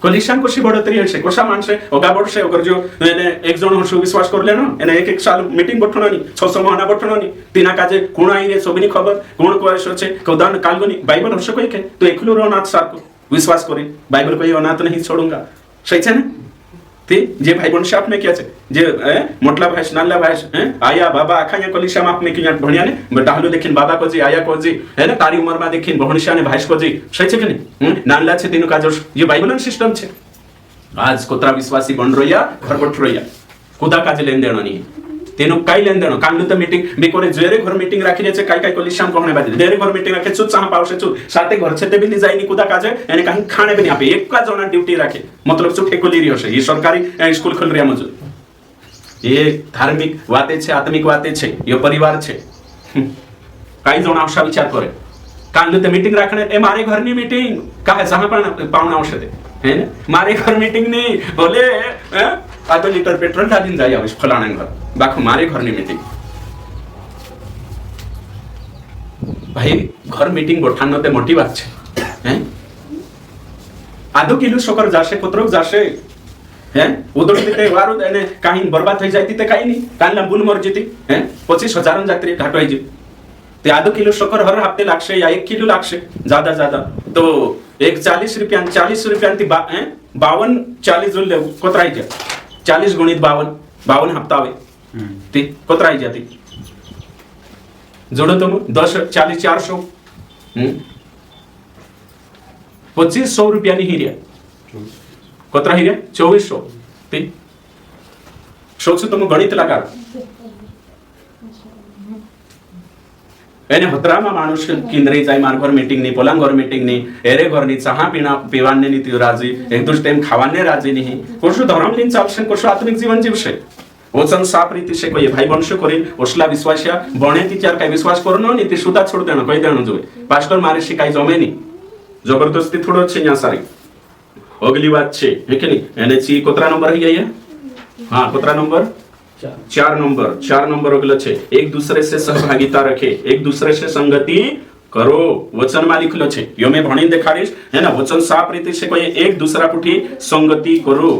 Speaker 1: कोलिशन कोशी बढोतरी हसे कोशा मानसे ओगा बढसे अगर जो एने एक जण हसु विश्वास करले न एने एक साल मीटिंग बठणनी 600 महीना बठणनी तिना काजे कोण आईने सोबिनी खबर कोण कोयस छे कदान कालगनी बाइबल हसे कोई के तो एकलो रनाथ सारको विश्वास करे बाइबल कोई अनाथ नहीं छोड़ूंगा सही छे ने ते जे भाई बन शाप में क्या छे जे मोटला भाई नानला भाई आया बाबा आखाया कोलिशा माप में किया भणिया ने डाहलो देखिन बाबा को जी आया को जी है ना तारी उम्र में देखिन भणिशा ने भाई को जी सही छे के नहीं नानला छे तीनों काजो ये बाइबल सिस्टम छे आज कोतरा विश्वासी बन रोया घर बठ रोया खुदा काजे लेन देनो नहीं तेनो काय लेन देनो कांडलो तो मीटिंग बेकोरे जेरे घर मीटिंग राखी रे छे काय काय कोलिशान कहणे बादी जेरे घर मीटिंग राखे चुत चाहा पावसे चुत साथे घर छे तेबी जाईनी कुदा काजे एने काही खाणे बनी आपे एक का जना ड्यूटी राखे मतलब चुके कोली रियो छे ये सरकारी स्कूल खोल रिया मजू ये धार्मिक वाते छे आत्मिक वाते छे ये परिवार छे काही जना अशा विचार करे कांडलो ते मीटिंग राखणे ए मारे घरनी मीटिंग काय जहा पण पावना औषधे है ना मारे घर मीटिंग नहीं बोले आधा लीटर पेट्रोल डालिन जाय आविस फलाना घर बाखो मारे घर नहीं मीटिंग भाई घर मीटिंग बोठानो ते मोटी बात छे हैं आधो किलो शक्कर जाशे कोतरोक जाशे हैं उदोडी ते वारो ने काही बर्बाद हो जाती ते काही नहीं कानला बुल मर जेती हैं 25,000 यात्री घाट होई जे ते आधो किलो शक्कर हर हफ्ते लागशे या 1 किलो लागशे ज्यादा तो एक 40 रुपया ती 52 40 जोडले कोतराई जा 40 गुणित 52 हफ्ता आवे ती कोतराई जाती जोडो तो 10 40 400 2500 रुपया नी हिरिया कोतरा हिरिया 2400 ती सोचो तुम गणित लगा एने हतरामा मानुष केंद्रे जाय मार घर मीटिंग नहीं पोलांग घर मीटिंग नहीं एरे घर नहीं चाहा पीना पीवाने नहीं ती राजी एक दूसरे टाइम खावाने राजी नहीं कोशो धर्म लिन चालशन कोशो आत्मिक जीवन जीवशे वचन साप रीति से कोई भाई वंश करिन ओसला विश्वासिया बणे ती चार काय विश्वास करनो नहीं ती सुदा छोड़ देनो कहि देनो जोय पास्टर मारे शिकाय जमे नहीं जबरदस्ती थोड़ो छे या सारी अगली बात छे है के नहीं एने ची कोतरा नंबर है ये हां कोतरा नंबर 4 नंबर अगला छे एक दूसरे से सहभागिता रखे एक दूसरे से संगति करो वचन में लिखलो छे यो मैं भणी देखाड़ीश है ना वचन साफ रीति से कोई एक दूसरा पुठी संगति करो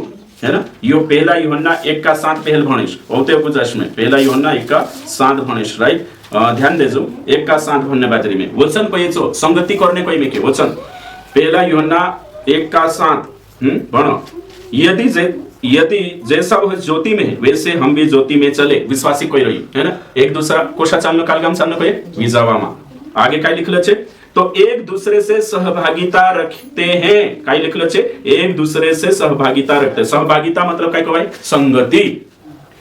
Speaker 1: है ना यो पहला यूहन्ना 1:7 पहल भणीश ओते उपदेश में पहला यूहन्ना 1:7 भणीश राइट ध्यान देजो 1:7 भणने बाजरी में वचन पयचो संगति करने कोई में के वचन पहला यूहन्ना 1:7 भणो यदि जैसा वह ज्योति में है वैसे हम भी ज्योति में चले विश्वासी कोई रही है ना एक दूसरा कोशा चालनो कालगाम चालनो कोई विजावामा आगे काय लिखलो छे तो एक दूसरे से सहभागिता रखते हैं काय लिखलो छे एक दूसरे से सहभागिता रखते सहभागिता मतलब काय कहवाय संगति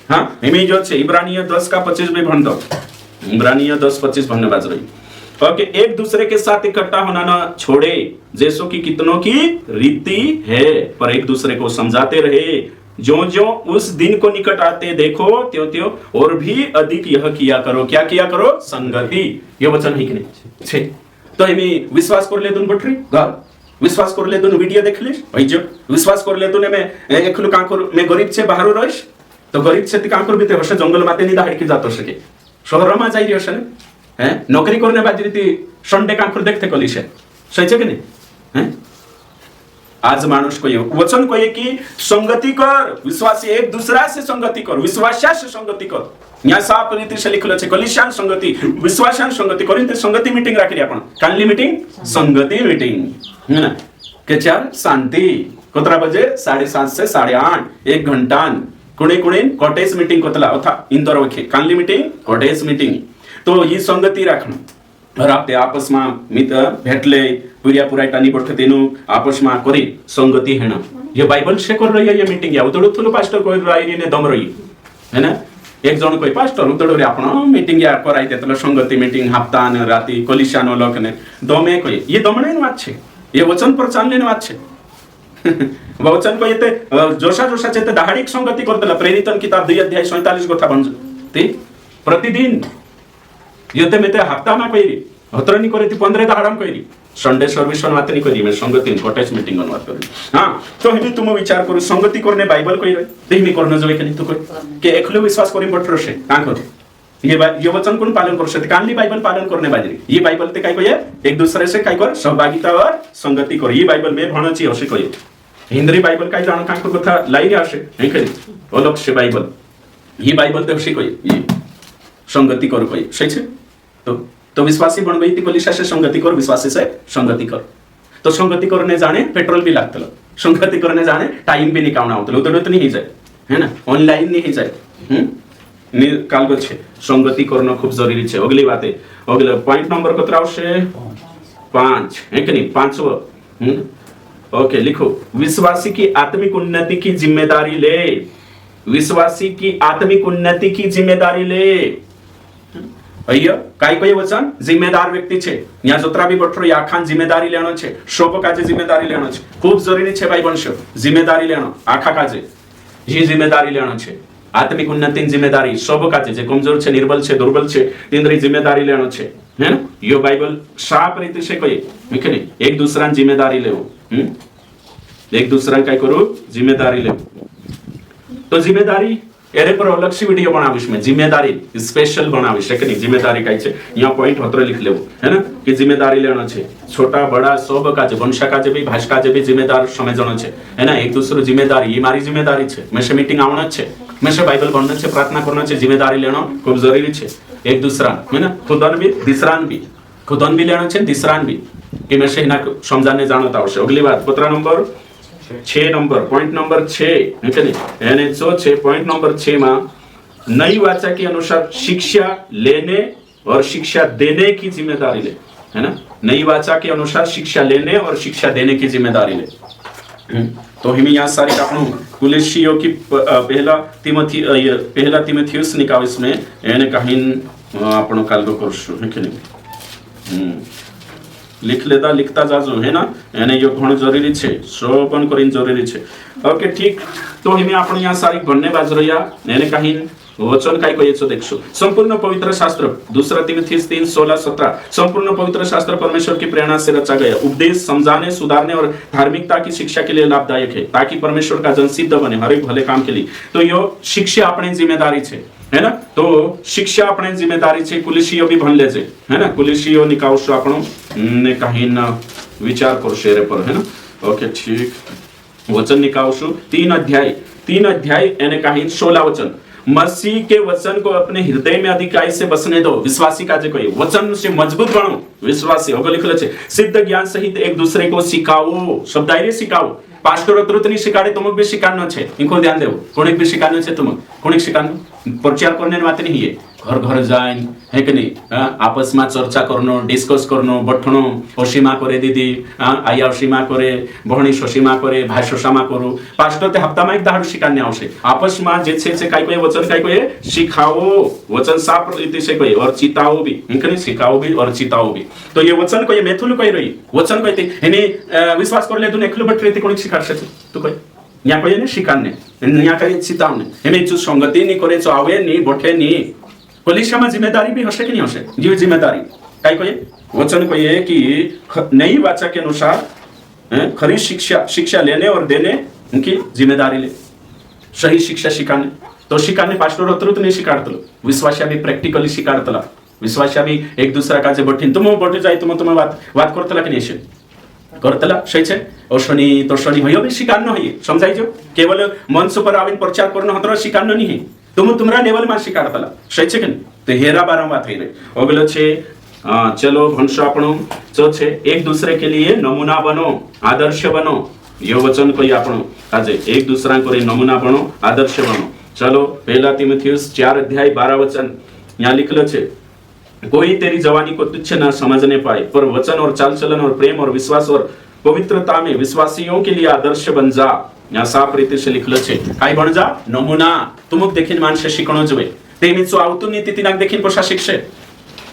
Speaker 1: हां एमे जो छे इब्रानिय 10:25 में भण दो इब्रानिय 10:25 भणने बाज रही ओके एक दूसरे के साथ इकट्ठा होना ना छोड़े जैसो कि कितनों की रीति है पर एक दूसरे को समझाते रहे जो उस दिन को निकट आते देखो त्यों और भी अधिक यह किया करो क्या किया करो संगति ये वचन है कि नहीं छे तो एमी विश्वास कर ले दुन बटरी घर विश्वास कर ले दुन वीडियो देख ले भाई जो विश्वास कर ले दुने में एकलु कांकुर में गरीब छे बाहर रहिस तो गरीब छे ती कांकुर बीते हसे जंगल माते नि दाहड की जातो सके शहर में जाई हसे हैं नौकरी करने बाजी रीति संडे कांकुर देखते कलिशे सही छे कि नहीं हैं आज मानुष को वचन को कि संगति कर विश्वासी एक दूसरा से संगति कर विश्वासिया से संगति कर या साफ रीति से लिखलो छे कलिशान संगति विश्वासान संगति करिन संगति मीटिंग राखली आपण कानली मीटिंग संगति मीटिंग है ना के चार शांति कोतरा बजे 7:30 से 8:30 1 घंटा कुणे कॉटेज मीटिंग कोतला अथा इंदोर वखे कानली मीटिंग कॉटेज मीटिंग तो ये संगति राखणं राते आपस में मित्र भेटले पुऱ्या टानी बठतेनु आपस में करी संगति हेण ये बाइबल से कर रही है ये मीटिंग या उतड़ो थुलो पास्टर कोई रही ने दम रही है ना एक जन कोई पास्टर उतड़ो रे आपण मीटिंग या कराई देतलो संगति मीटिंग हफ्ता ने राती कोलिशानो लोक ने दमे कोई ये दमणे न बात छे ये वचन पर चालने न बात छे वचन को येते जोशा जोशाचे ते दहाडीक संगती करतला प्रेरितन किताब 2 अध्याय 47 गोथा बंज ते प्रतिदिन येते मेते हफ्ता मा कइरी हतरनी करे ती 15 दहाडम कइरी संडे सर्विस वन वातनी कइरी मैं संगती कॉटेज मीटिंग वन वात करी हां तो हिनी तुम विचार करू संगती करने बाइबल कइ रे देही करने जवे कनी तू कइ के एकलो विश्वास करी बटर से का कर ये वचन कोण पालन करू शकते कानली बाइबल पालन करने बाजरी ये बाइबल ते काय कहे एक दूसरे से काय कर सहभागिता और संगति कर ये बाइबल में भणची हसे कहे हिंदी बाइबल काय जान का कथा लाइरे आसे हे करी अलग से बाइबल ये बाइबल ते हसे कहे ये संगति कर कहे सही छे तो विश्वासी बनबई ती कलिशा से संगति कर विश्वासी से संगति कर तो संगति करने जाने पेट्रोल भी लागतल संगति करने जाने टाइम भी निकालना होतल उतडत नहीं जाए है ना ऑनलाइन नहीं जाए काल को छे संगति करना खूब जरूरी छे अगली बात है अगला पॉइंट नंबर कतरा आवशे 5 है कि नहीं 5 ओके लिखो विश्वासी की आत्मिक उन्नति की जिम्मेदारी ले विश्वासी की आत्मिक उन्नति की जिम्मेदारी ले अय्या काय कय वचन जिम्मेदार व्यक्ति छे या जोत्रा भी बठरो या खान जिम्मेदारी लेनो छे शोभ काजे जिम्मेदारी लेनो छे खूब जरूरी छे भाई वंश जिम्मेदारी लेनो आखा काजे ये जिम्मेदारी लेनो छे आत्मिक उन्नति जिम्मेदारी शोभ काजे जे कमजोर छे निर्बल छे दुर्बल छे तेंद्री जिम्मेदारी लेनो छे है ना यो बाइबल साफ रीति से कहे है एक दूसरा जिम्मेदारी लेओ एक दूसरा काय करो जिम्मेदारी लेओ तो जिम्मेदारी एरे पर अलग से वीडियो बनाविश में जिम्मेदारी स्पेशल बनाविश है कि नहीं जिम्मेदारी काय छे यहाँ पॉइंट होतरे लिख लेबो है ना कि जिम्मेदारी लेना छे छोटा बड़ा सब काजे वंशा काजे भी भाष काजे भी जिम्मेदार समझनो छे है ना एक दूसरो जिम्मेदारी ये मारी जिम्मेदारी छे मैं से मीटिंग आवना छे मैं से बाइबल पढ़ना छे प्रार्थना करना छे जिम्मेदारी लेना खूब जरूरी छे एक दूसरा है ना खुदन भी लेना छे दिसरान भी कि मैं से ना समझाने जानता आवश्य अगली बात पत्र नंबर 6 नंबर पॉइंट नंबर 6 है नहीं यानी जो 6 पॉइंट नंबर 6 में नई वाचा के अनुसार शिक्षा लेने और शिक्षा देने की जिम्मेदारी ले है ना नई वाचा के अनुसार शिक्षा लेने और शिक्षा देने की जिम्मेदारी ले तो हम यहाँ सारी आपनो कुलेशियो की पहला तिमोथियुस निकाविस में यानी कहीं आपनो कालगो करशु है कि नहीं लिख लेता लिखता जाजो है ना यानी यो घणो जरूरी छे श्रवण करिन जरूरी छे ओके ठीक तो हमें आपण यहाँ सारी गणने बाज रहिया यानी कहीं वचन काय कहे छो देखशो संपूर्ण पवित्र शास्त्र दूसरा तिमोथियुस 3:16-17 संपूर्ण पवित्र शास्त्र परमेश्वर की प्रेरणा से रचा गया उपदेश समझाने सुधारने और धार्मिकता की शिक्षा के लिए लाभदायक है ताकि परमेश्वर का जन सिद्ध बने हर एक भले काम के लिए तो यो शिक्षा अपनी जिम्मेदारी छे है ना तो शिक्षा अपने जिम्मेदारी छे कुलिशियो भी भण लेजे है ना कुलिशियो निकावशो आपणो ने कहीं ना विचार कर शेरे पर है ना ओके ठीक वचन निकावशो 3 अध्याय यानी कहीं 16 वचन मसीह के वचन को अपने हृदय में अधिकाई से बसने दो विश्वासी का जे कोई वचन से मजबूत बनो विश्वासी होगा लिखले छे सिद्ध ज्ञान सहित एक दूसरे को सिखाओ शब्दायरे सिखाओ पास्टर अतुरतनी सिखाड़े तुमक भी सिखानो छे इनको ध्यान देवो कोणिक भी सिखानो छे तुमक कोणिक सिखानो प्रचार करने बात नहीं है घर घर जाए है कि नहीं आपस में चर्चा करनो डिस्कस करनो बठनो ओसीमा करे दीदी आया ओसीमा करे भणी सोसीमा करे भाई सोसामा करू पास्टर ते हफ्ता में एक दाड़ सिखाने आवशे आपस में जे छे काय कोई वचन काय कोई सिखाओ वचन साफ रीति से कोई और चिताओ भी इनकने सिखाओ भी और चिताओ भी तो ये वचन कोई मेथुल कोई रही वचन कोई हेने विश्वास कर ले तू एकलो बट रीति कोणी सिखार छे तू कोई यहाँ कोई ने सिखाने यहाँ कहीं चितावने हेने जो संगति नहीं करे जो आवे नहीं बैठे नहीं कलिसिया में जिम्मेदारी भी हसे कि नहीं हसे जीव जिम्मेदारी काय कोई वचन कोई है कि नई वाचा के अनुसार खरी शिक्षा लेने और देने उनकी जिम्मेदारी ले सही शिक्षा सिखाने तो सिखाने पास्टर अतरुत नहीं सिखाड़तलो विश्वासिया भी प्रैक्टिकली सिखाड़तला विश्वासिया भी एक दूसरा का जे बठिन तुम बटे जाय तुम बात करतला कि नहीं करतला सही छे और शनि तो शनि होयो भी सिखानो है समझाई जो केवल मंच पर आविन प्रचार करनो हतरो सिखानो नहीं है तुमरा लेवल में सिखाड़तला सही छे कि तो हेरा बारंबार થઈ રહી अगलो छे चलो भंशो આપણો जो छे एक दूसरे के लिए नमूना बनो आदर्श बनो यो वचन कोई આપણો આજે एक दूसरा को नमूना बनो आदर्श बनो चलो पहला तिमोथियुस 4 अध्याय 12 वचन यहाँ लिखलो छे कोई तेरी जवानी को तुच्छ न समझने पाए पर वचन और चाल चलन और प्रेम और विश्वास और पवित्रता में विश्वासियों के लिए आदर्श बन जा यहाँ साफ रीति से लिखलो छे काय बन जा नमूना तुमक देखीन माणसे शिकणो जोवे तेमी जो आवतुं नी तिनाक देखीन कशा शिकशे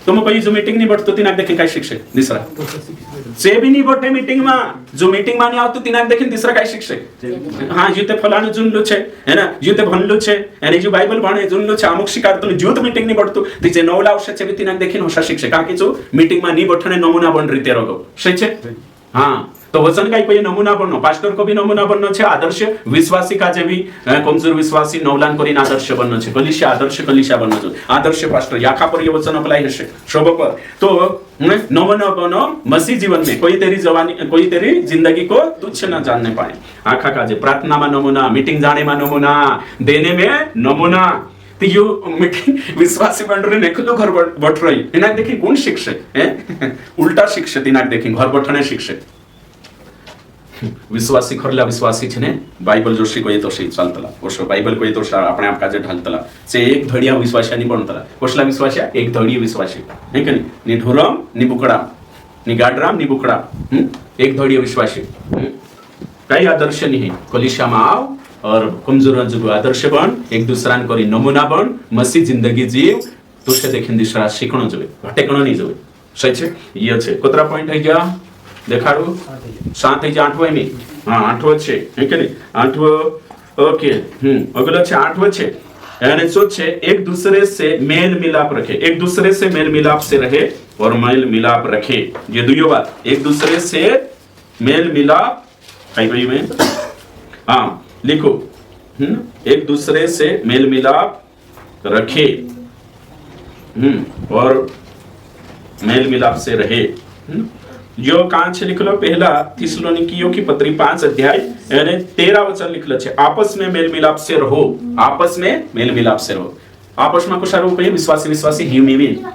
Speaker 1: तुम कोई जो मीटिंग नहीं बटतो तिनाक देखीन काय शिक्षे दुसरा से भी नहीं बटे मीटिंग में जो मीटिंग में नहीं आवतो तिनाक देखीन दुसरा काय शिक्षे हाँ जुते फलाणु जुनलु छे है ना जुते भनलु छे आणि जो बाइबल भणे जुनलु छे अमुक शिकार तुम जुत मीटिंग नहीं बटतो तिचे नवला औषध छे तिनाक देखीन होशा शिक्षे का की जो मीटिंग में नहीं बठणे नमूना बन रीते रहो सही छे हाँ तो वचन का कोई नमूना बननो पास्टर को भी नमूना बननो छे आदर्श विश्वासी का जे भी कमजोर विश्वासी नवलान करीन आदर्श बननो छे कलिशा आदर्श कलिशा बननो छे आदर्श पास्टर याखा पर ये वचन अप्लाई हशे शोभ पर तो नमूना बनो मसीह जीवन में कोई तेरी जिंदगी को तुच्छ न जानने पाए आखा का जे प्रार्थना में नमूना मीटिंग जाने में नमूना देने में नमूना तो यो मीटिंग विश्वासी मंडळी नेखलो घर बठ रही इनाक देखी कोण शिक्षक उल्टा शिक्षक इनाक देखी घर बठणे शिक्षक विश्वासी खरला विश्वासी छे ने बाइबल जो शिकवे तो शी चालतला ओशो बाइबल को तो आपण आप काजे ढालतला से एक धडिया विश्वासानी बनतला कसला विश्वासी एक धडी विश्वासी हे कनी नि ढोरम नि बुकडा नि गाडराम नि बुकडा एक धडी विश्वासी काही आदर्श नहीं कलिशा में आओ और कमजोर जो आदर्श बन एक दूसरा करी नमूना बन मसीह जिंदगी जीव तुसे देखिन दिशा शिकणो जोवे भटकणो नहीं जोवे सही छे ये छे कोतरा पॉइंट है क्या देखाड़ू 7 है 8 में हां 8 छे है के नहीं 8 ओके अगला छे 8 छे यानी जो छे एक दूसरे से मेल मिलाप रखे एक दूसरे से मेल मिलाप से रहे और मेल मिलाप रखे ये दुयो बात एक दूसरे से मेल मिलाप कहीं में हां लिखो एक दूसरे से मेल मिलाप रखे और मेल मिलाप से रहे जो कांच लिख लो पहला थिस्सलुनीकियों की पत्री 5 अध्याय यानी 13 वचन लिख लो छे आपस में मेल मिलाप से रहो आपस में मेल मिलाप से रहो आपस में कुछ रहो कहीं विश्वासी विश्वासी हिमिविन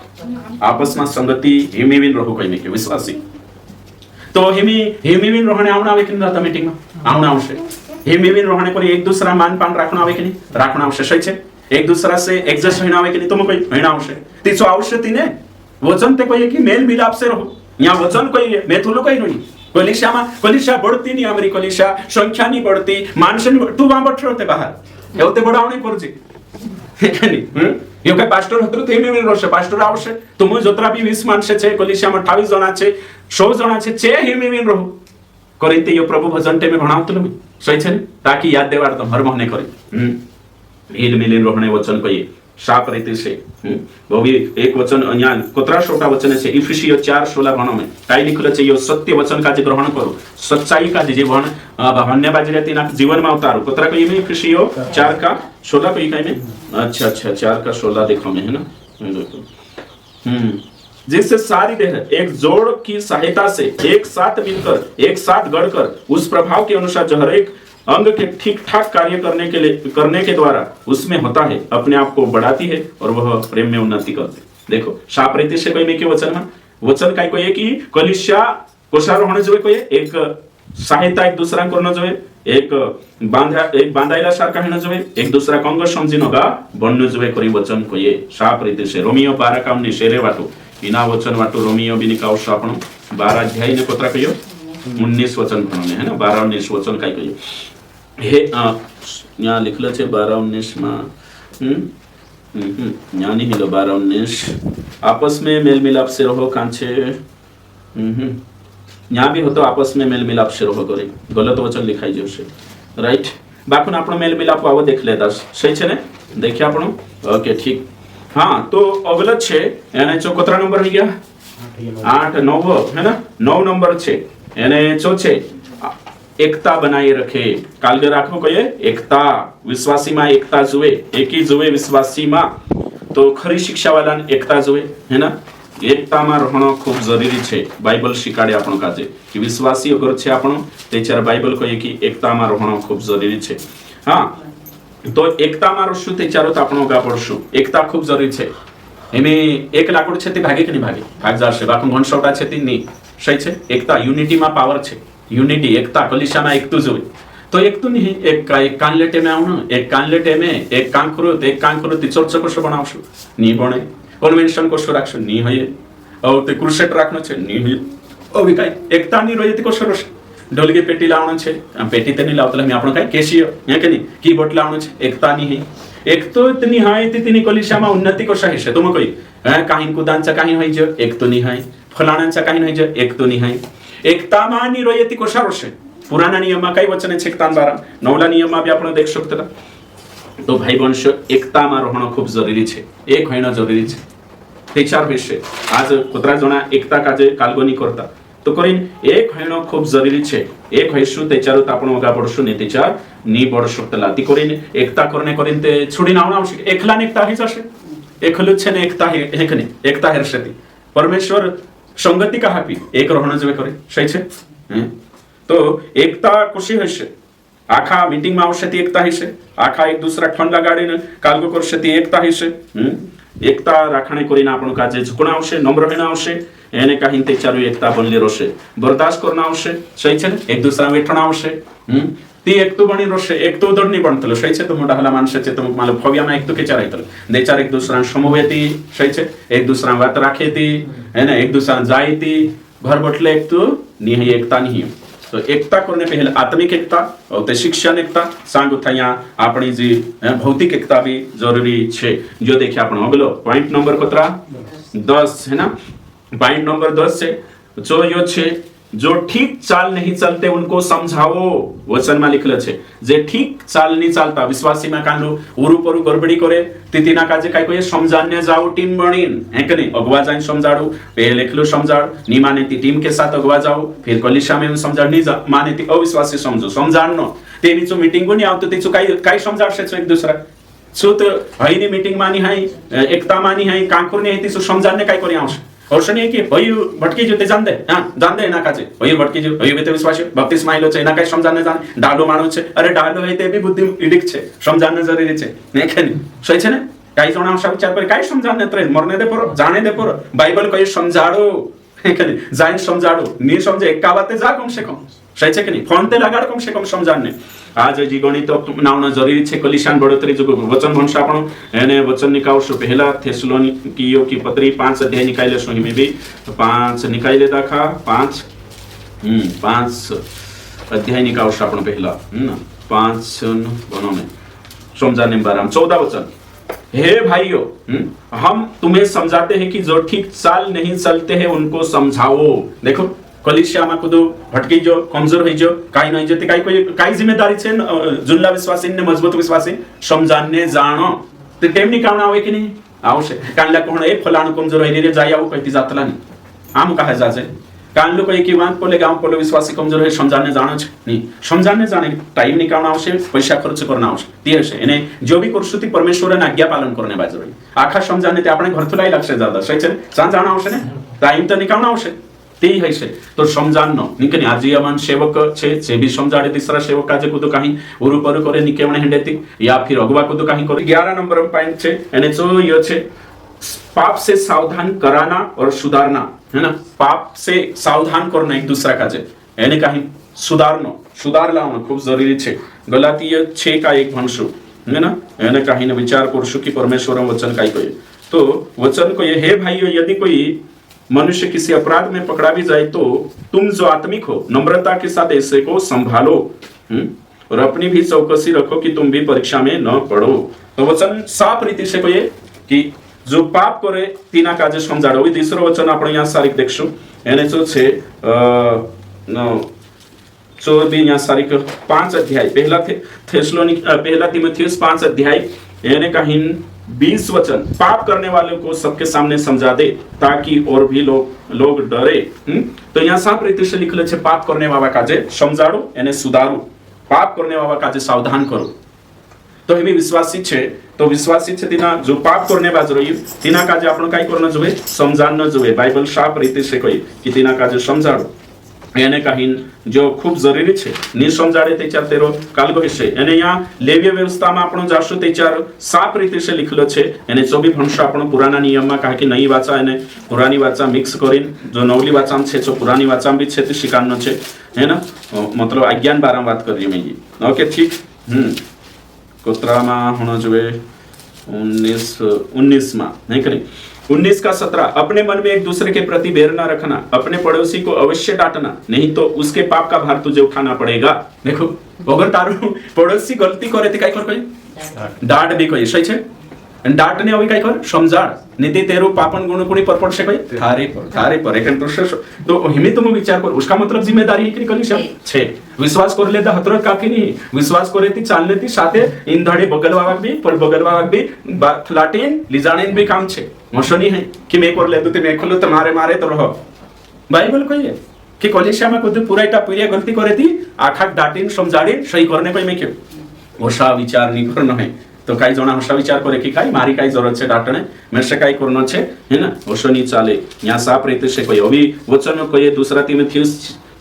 Speaker 1: आपस में संगति हिमिविन रहो कहीं के विश्वासी तो हिमिविन रहने आवना आवे कि नहीं मीटिंग में आवना आवश्य हिमिविन रहने पर एक दूसरा मान पान रखना आवे कि नहीं रखना आवश्य सही छे एक दूसरा से एडजस्ट होना आवे कि नहीं तुम कोई होना आवश्य तीसो आवश्य तीने वचन ते कोई कि मेल मिलाप से रहो यहाँ वचन कोई मैं थोलो कोई नहीं कलिशा बढ़ती नहीं हमारी कलिशा संख्या नहीं बढ़ती मानसन तू वहां बैठ रहते बाहर एवते बडावणे करजे हे नहीं यो काय पास्टर होतो ते मी रोश पास्टर आवश्य तुम जोतरा भी 20 माणसे छे कलिशा में 28 जना छे 100 जना छे हिमी में रहो करिते यो प्रभु भजन टे में भणावतो मी सही छे ताकि याद देवार तो हर महीने करे हिल मिलिन रहणे वचन कोई शाप रीति से वो भी एक वचन यहाँ कोतरा छोटा वचन है इफिसियो 4:16 भणो में काय लिखल छे यो सत्य वचन का जे ग्रहण करो सच्चाई का जे भण धन्यवाद रहती ना जीवन में उतारो कोतरा को में इफिसियो 4:16 कोई काय में अच्छा 4:16 देखो में है ना देखो जिससे सारी देह एक जोड़ की सहायता से एक साथ मिलकर एक साथ गढ़कर उस प्रभाव के अनुसार जो हर एक अंग के ठीक ठाक कार्य करने के द्वारा उसमें होता है अपने आप को बढ़ाती है और वह प्रेम में उन्नति करती है देखो शाप रीति से कोई में के वचन काय कोई कि कलिशा कोषारोहण जो कोई एक सहायता एक दूसरा करना जो एक बांधायला सारखा है जो एक दूसरा कंग समझिनो गा बननो जो करी वचन कोई शाप रीति से रोमियो 12 काम ने शेरे वाटो इना वचन वाटो रोमियो बिनी का आपण 12 अध्याय ने कोतरा कहियो 19 वचन भणने है ना 12-19 वचन काय कहियो हे यहाँ लिखल छे 12-19 में यहाँ नहीं हिलो 12-19 आपस में मेल मिलाप से रहो कांचे यहाँ भी हो तो आपस में मेल मिलाप से रहो करे गलत वचन लिखाई जो से राइट बाकुन आपण मेल मिलाप आવો देख लेता सही छे ने देखिए आपण ओके ठीक हाँ तो अगला छे यानी जो कतरा नंबर हो गया 8 9 है ना 9 नंबर छे यानी जो छे एकता बनाए रखे कालगे राखो कहे एकता विश्वासी में एकता जुए एक ही जुए विश्वासी में तो खरी शिक्षा वाला एकता जुए है ना एकता में रहना खूब जरूरी छे बाइबल शिकाड़े आपण काजे कि विश्वासी अगर छे आपण तेचार बाइबल कहे कि एकता में रहना खूब जरूरी छे हाँ तो एकता में रहशु तेचारो तो आपण गा पड़शु एकता खूब जरूरी छे एमे एक लाकड़ छे ते भागे कि नहीं भाग जाशे बाकू घनसौटा छे ती नहीं सही छे एकता यूनिटी में पावर छे यूनिटी एकता कलिशा में एक जुए तो एक तो नहीं एक कानलेटे में आउन एक कानलेटे में एक कांकरो ती चर्च कसो बनावशु नहीं बने कन्वेंशन कसो राखशु नहीं होय औ ते क्रुसेट राखनो छे नहीं होय ओ भी काय एकता नहीं रही ती कसो रस ढोलगे पेटी लावण छे पेटी ते नहीं लावतले मी आपण काय केशियो या के नहीं कीबोर्ड लावण छे एकता नहीं है एक तो इतनी हाय तितनी कोलिशामा उन्नती को सहिष्य तुम कोई काही कुदांचा काही होईज एक तो निहाय फलाणांचा काही होईज एक तो निहाय एकता नि रोयती को सारोशे पुराना नियम काही वचन છે 12 નવલા નિયમમાં બી આપણે દેખ શકતા તો ભાઈ વંશ એકતામાં રહેણો ખૂબ જરૂરી છે એક હોઈનો જરૂરી છે તે ચાર વિશે આજ કુતરા જણા એકતા કાજે કાલગોની કરતા તો કરીને એક હોઈનો ખૂબ જરૂરી છે એક હોઈશું તે ચાર તો આપણે વગા પડશું ને તે ચાર ની બળ શકતલા તી કરીને એકતા કરને કરીને તે છોડીને આવશે એકલા ને એકતા હઈ જશે એકલું છે ને એકતા હે કે નહીં એકતા હરશતી પરમેશ્વર સંગતિ કા આપી એક રહેણો જવે કરે સહી છે તો એકતા કુશી હશે આખા મીટિંગ માં આવશે તે એકતા હશે આખા એક દુસરા ફોન લગાડીને કાલગો કરશે તે એકતા હશે એકતા રાખાણે કરીને આપણું કાજે ઝુકણા આવશે નમ્ર રહેણા આવશે એને કાહીન તે ચારુ એકતા બનલી રહેશે બરદાસ્ત કરના આવશે સહી છે એક દુસરા વેઠણા આવશે ती एक तो बनी रोशे एक तो उधर नहीं बनतलो सही छे तो मोटा हला मानसे छे तो माल फव्या में एक तो के चार आइतलो दे चार एक दूसरा समवेती सही छे एक दूसरा बात राखेती है ना एक दूसरा जाईती घर बटले एक तो नहीं एकता नहीं तो एकता करने पहले आत्मिक एकता और ते शिक्षण एकता सांगु थया आपणी जी भौतिक एकता भी जरूरी छे जो देखिए आपण अगलो पॉइंट नंबर कतरा 10 है ना पॉइंट नंबर 10 से जो यो छे जो ठीक चाल नहीं चलते उनको समझाओ वचन में लिखल छे जे ठीक चाल नहीं चलता विश्वासी में कांडो उरु परु गड़बड़ी करे तितिना काजे काई कोई समझाने जाओ टीम बणीन है कि नहीं अगवा जाइन समझाड़ो पहले लिखलो समझाड़ नी माने ती टीम के साथ अगवा जाओ फिर कलिशा में समझाड़ नी माने ती अविश्वासी समझो समझाड़नो तेनी जो मीटिंग को नहीं आवतो तेचो काई समझाड़शे एक दूसरा सो तो हईनी मीटिंग मानी हाई एकता मानी हाई कांकुर ने हेती सो समझाड़ने काई कोनी आवशे और शनी की भयु भटकी जो ते जान दे हां जान दे ना काजे भयु भटकी जो भयु बेते विश्वास बत्तीस माइलो छे ना काई समझाने जान डालो मानो छे अरे डालो है ते भी बुद्धि इडिक छे समझाने जरूरी छे ने केनी सही छे ने काई जणा आशा विचार पर काई समझाने तरे मरने दे पर जाने दे पर बाइबल कई समझाड़ो केनी जाइन समझाड़ो नी समझे एक बाते जा कम से कम सही छे केनी फोन ते लगाड़ कम से कम समझाने आज जी गणित अपनावना जरूरी छे कलिशान बढोतरी जो वचन भणशा आपण एने वचन निकालशो पहला थेसलोनिकियो की पत्री 5 अध्याय निकाले सो हिमे भी 5 निकाले दाखा 5 अध्याय निकालशो आपण पहला 5 बनोने समझाने बारे 14 वचन हे भाइयों हम तुम्हें समझाते हैं कि जो ठीक चाल नहीं चलते हैं उनको समझाओ देखो कलिसिया में कुदो भटकी जो कमजोर होई जो काई नहीं जते काई कोई काई जिम्मेदारी छे जुनला विश्वासी ने मजबूत विश्वासी समझाने जानो ते टेमनी काम आवे कि नहीं आवश्य कानला कोण ए फलाण कमजोर होई रे जाय आऊ कहती जातला नहीं आम कहा जाजे कानलो कोई की वान पोले गांव पोले विश्वासी कमजोर है समझाने जानो छे नहीं समझाने जाने टाइम निकालना आवश्य पैसा खर्च करना आवश्य ती हशे एने जो भी करसुती परमेश्वर ने आज्ञा पालन करने बाजरी आखा समझाने ते आपणे घर थुलाई लक्ष्य जादा सही छे जान आवश्य ने टाइम तो निकालना आवश्य ते है से तो समझानो निकने आज यमन सेवक छे जे भी समझाड़े तीसरा सेवक काजे को तो कहीं उरु पर करे निके मने हेंडेती या फिर अगवा को तो कहीं करे 11 नंबर पॉइंट छे एने जो यो छे पाप से सावधान कराना और सुधारना है ना पाप से सावधान करना एक दूसरा काजे एने कहीं सुधार लावनो खूब जरूरी छे गलातीय 6 का 1 भणशु है ना एने कहीं ने विचार करशु कि परमेश्वर वचन काई कहे तो वचन को ये हे भाइयों यदि कोई मनुष्य किसी अपराध में पकड़ा भी जाए तो तुम जो आत्मिक हो नम्रता के साथ ऐसे को संभालो और अपनी भी चौकसी रखो कि तुम भी परीक्षा में न पड़ो तो वचन साफ रीति से कहे कि जो पाप करे तीना काजे समझाड़ो तीसरो वचन आपण यहाँ सारिक देखशु एने जो छे जो भी यहाँ सारिक 5 अध्याय पहला तीमुथियुस 5 अध्याय एने कहीं 20 वचन पाप करने वालों को सबके सामने समझा दे ताकि और भी लोग डरे तो यहाँ साफ रीति से लिखले छे पाप करने वाला काजे समझाड़ो एने सुधारो पाप करने वाला काजे सावधान करो तो हमें विश्वासी छे तो विश्वासी छे तीना जो पाप करने बाज रही तीना काजे आपण काई करना जोवे समझाना जोवे बाइबल साफ रीति से कही कि तीना काजे समझाड़ो एने कहीं जो खूब जरूरी छे नि समझाड़े ते चार तेरो कालगो हिस्से एने यहाँ लेव्य व्यवस्था में आपण जाशु ते चार साफ रीति से लिखलो छे एने जो भी भणशो आपण पुराना नियम में कहे कि नई वाचा एने पुरानी वाचा मिक्स करीन जो नवली वाचा छे जो पुरानी वाचा भी छे ते शिकानो छे है ना मतलब अज्ञान बारे में बात करिए मैं ये ओके ठीक कोतरा में होना जोवे 19 में नहीं करें 19 का 17 अपने मन में एक दूसरे के प्रति बैर न रखना अपने पड़ोसी को अवश्य डांटना नहीं तो उसके पाप का भार तुझे उठाना पड़ेगा देखो अगर तारू पड़ोसी गलती करे ते काई कर દાટ બી કહીએ સહી છે અને દાટ ને હવે કઈ કર સમજાડ નીતિ તેરું પાપન ગુણ કોની પર પડશે કઈ थारे पर एक तो हिमे तुम विचार कर उसका मतलब जिम्मेदारी है कि कली छे विश्वास कर लेता हतरत काफी नहीं विश्वास करे ती चालने ती साथे इन धड़े बगलवाक भी पर बगलवाक भी फ्लाटीन लिजाने भी काम छे मशनी है कि मैं कर ले तो मैं खोलो तो मारे तो रहो बाइबल कही है कि कॉलेशिया में कुछ पूरा इटा पूरी गलती करे थी आखा डाटिन समझाड़ी सही करने को मैं क्यों ओसा विचार नहीं करना है तो काही जण असा विचार करे की काही मारी काही जरूरत છે ડાટણે મેશે काही કરનો છે હે ને ઓશો ની ચાલે યા સાપ રીતે છે કોઈ અભી વચન કહીએ दूसरा तीमुथियुस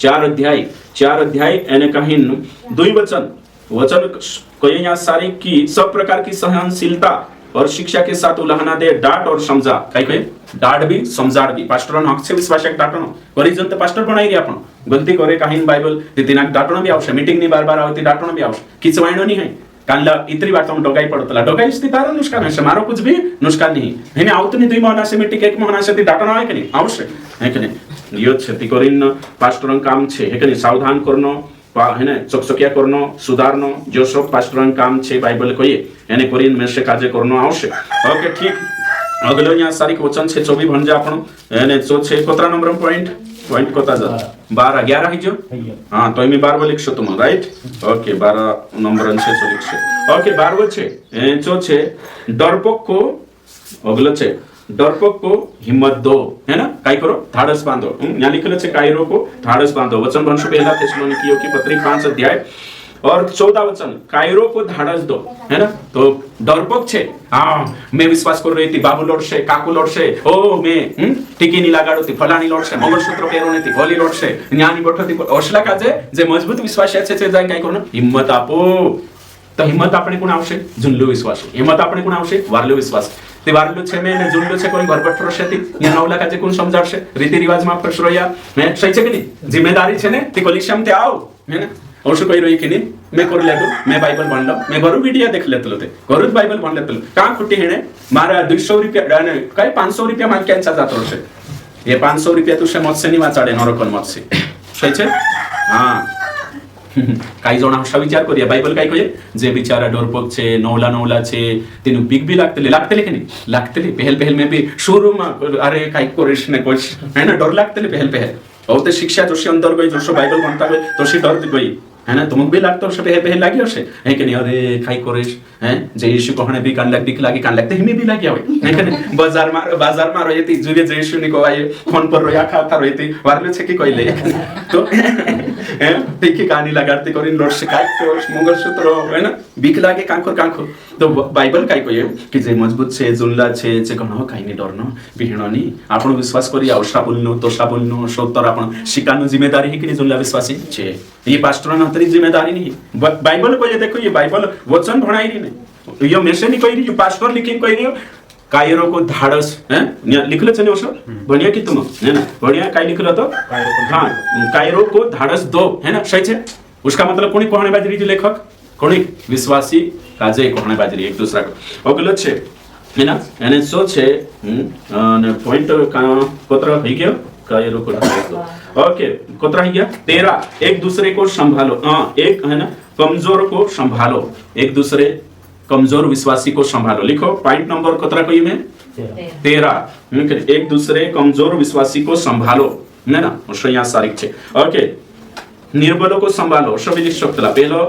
Speaker 1: 4 अध्याय એને કહીન दुई वचन कहिए यहाँ सारी की सब प्रकार की सहनशीलता और शिक्षा के साथ उलाहना दे डांट और समझा काही कहे डांट भी समझाड़ भी पास्टर हक से विश्वास डाटनो ओरिजिन तो पास्टर बनाई रे आपण गलती करे काहीन बाइबल तिनाक डाटनो भी आवश्यक मीटिंग ની बार आवती डाटनो भी आवश्यक किचवाणो नहीं है कानला इतनी बात हम डोगाई पड़तला डोगाई स्थितार नुस्कान है मारो कुछ भी नुस्कान नहीं हेने आवतनी 2 महीना से मीटिंग 1 महीना से डाटना है कि नहीं आवश्यक है कि नहीं यो छति करिन पास्टरन काम छे है कि नहीं सावधान करनो है ने चकचकिया करनो सुधारनो जो सब पास्टरन काम छे बाइबल कहिए एने करिन में से कार्य करनो आवश्यक ओके ठीक अगलो यहाँ सारी वचन छे 24 भंजा आपण एने जो छे कोतरा नंबर पॉइंट कोता जा 12 11 है जो हां तो मी 12 लिखशो तुम राइट ओके 12 नंबर छे तो लिखशे ओके 12 छे ए जो छे डरपोक को अगलो छे डरपोक को हिम्मत दो है ना काय करो धाडस बांधो यहाँ लिखले छे कायरो को धाडस बांधो वचन भणशो पहला थेसलोनिकियों की पत्री 5 अध्याय और 14 वचन कायरो को धाडस दो है ना तो डरपोक छे हाँ मैं विश्वास कर रही थी बाबू लड़से काकू लड़से ओ मैं टीकी नी लगाड़ो थी फलानी लड़से मंगलसूत्र पहरो नहीं थी होली लड़से ज्ञानी बैठो थी ओसला काजे जे मजबूत विश्वास छे छे जाय काय करो हिम्मत आपो तो हिम्मत आपणे कोण आवशे जुनलो विश्वास हिम्मत आपणे कोण आवशे वारलो विश्वास ते वारलो छे मैं ने जुनलो छे कोई घर पर फरशे थी या 9 लाख जे कोण समजावशे रीति रिवाज में फरशरोया मैं सही छे कि नहीं जिम्मेदारी छे ने ते कोलिशम ते आओ है ना औषध कही रही कि नहीं मैं कर लेतो मैं बाइबल पढ़ लो मैं घरू वीडियो देख लेतो ते घरू बाइबल पढ़ लेतो का खुटी हेणे मारा 200 रुपया ने काय 500 रुपया मान केंचा जातो छे ये 500 रुपया तुसे मत्स्य नि वाचाडे नरकन मत्स्य सही छे हां काही जण असा विचार करिया बाइबल काय कहे जे बिचारा डरपोक छे नवला छे तेनु बिग भी लागते कि नहीं लागते पहल में भी शुरू में अरे काय करिस ने कोच है ना डर लागते पहल और ते शिक्षा जोशी अंदर गई जोशो बाइबल बनता गई तोशी डर गई है ना तुमक भी लागतो से पहल लागी हसे है कि नहीं अरे काय करिस हैं जे यीशु कहणे भी कान लाग दिख लागी कान लागते हिमे भी लागी होय है कि नहीं बाजार में रहती जुगे जे यीशु नि को आए फोन पर रोया खाता रहती वारले छे कि कइले तो हैं टिकी कानी लगाते करिन लोड से काय तो मंगलसूत्र है ना बिक लागे कांखो तो बाइबल काय कहे कि जे मजबूत छे जुनला छे जे कनो काय नि डरनो बिहणनी आपण विश्वास करी आवश्रा बोलनो तोषा बोलनो सोतर आपण शिकानो जिम्मेदारी है कि नहीं जुनला विश्वासी छे ये पास्टर न तरी जिम्मेदारी नहीं बाइबल को ये देखो ये बाइबल वचन भणाई री यो मेसे नहीं कही रही पास्टर लिखिन कही रही कायरो को धाडस हैं लिखले छे ने ओसो बढ़िया की तुम है ना बढ़िया काय लिखलो तो हां कायरो को धाडस दो है ना सही छे उसका मतलब कोनी कहणे बाजरी जे लेखक कोनी विश्वासी काजे कहणे बाजरी एक दूसरा को अगलो छे है ना एने सो छे ने पॉइंट का कोतरा हो गयो कायरो को धाडस दो ओके कोतरा हो गया 13 एक दूसरे को संभालो हां एक है ना कमजोर को संभालो एक दूसरे कमजोर विश्वासी को संभालो लिखो पॉइंट नंबर कोतरा कोई में 13 एक दूसरे कमजोर विश्वासी को संभालो है ना उसको यहाँ सारिक छे ओके निर्बलों को संभालो सभी लिख सकतला पहलो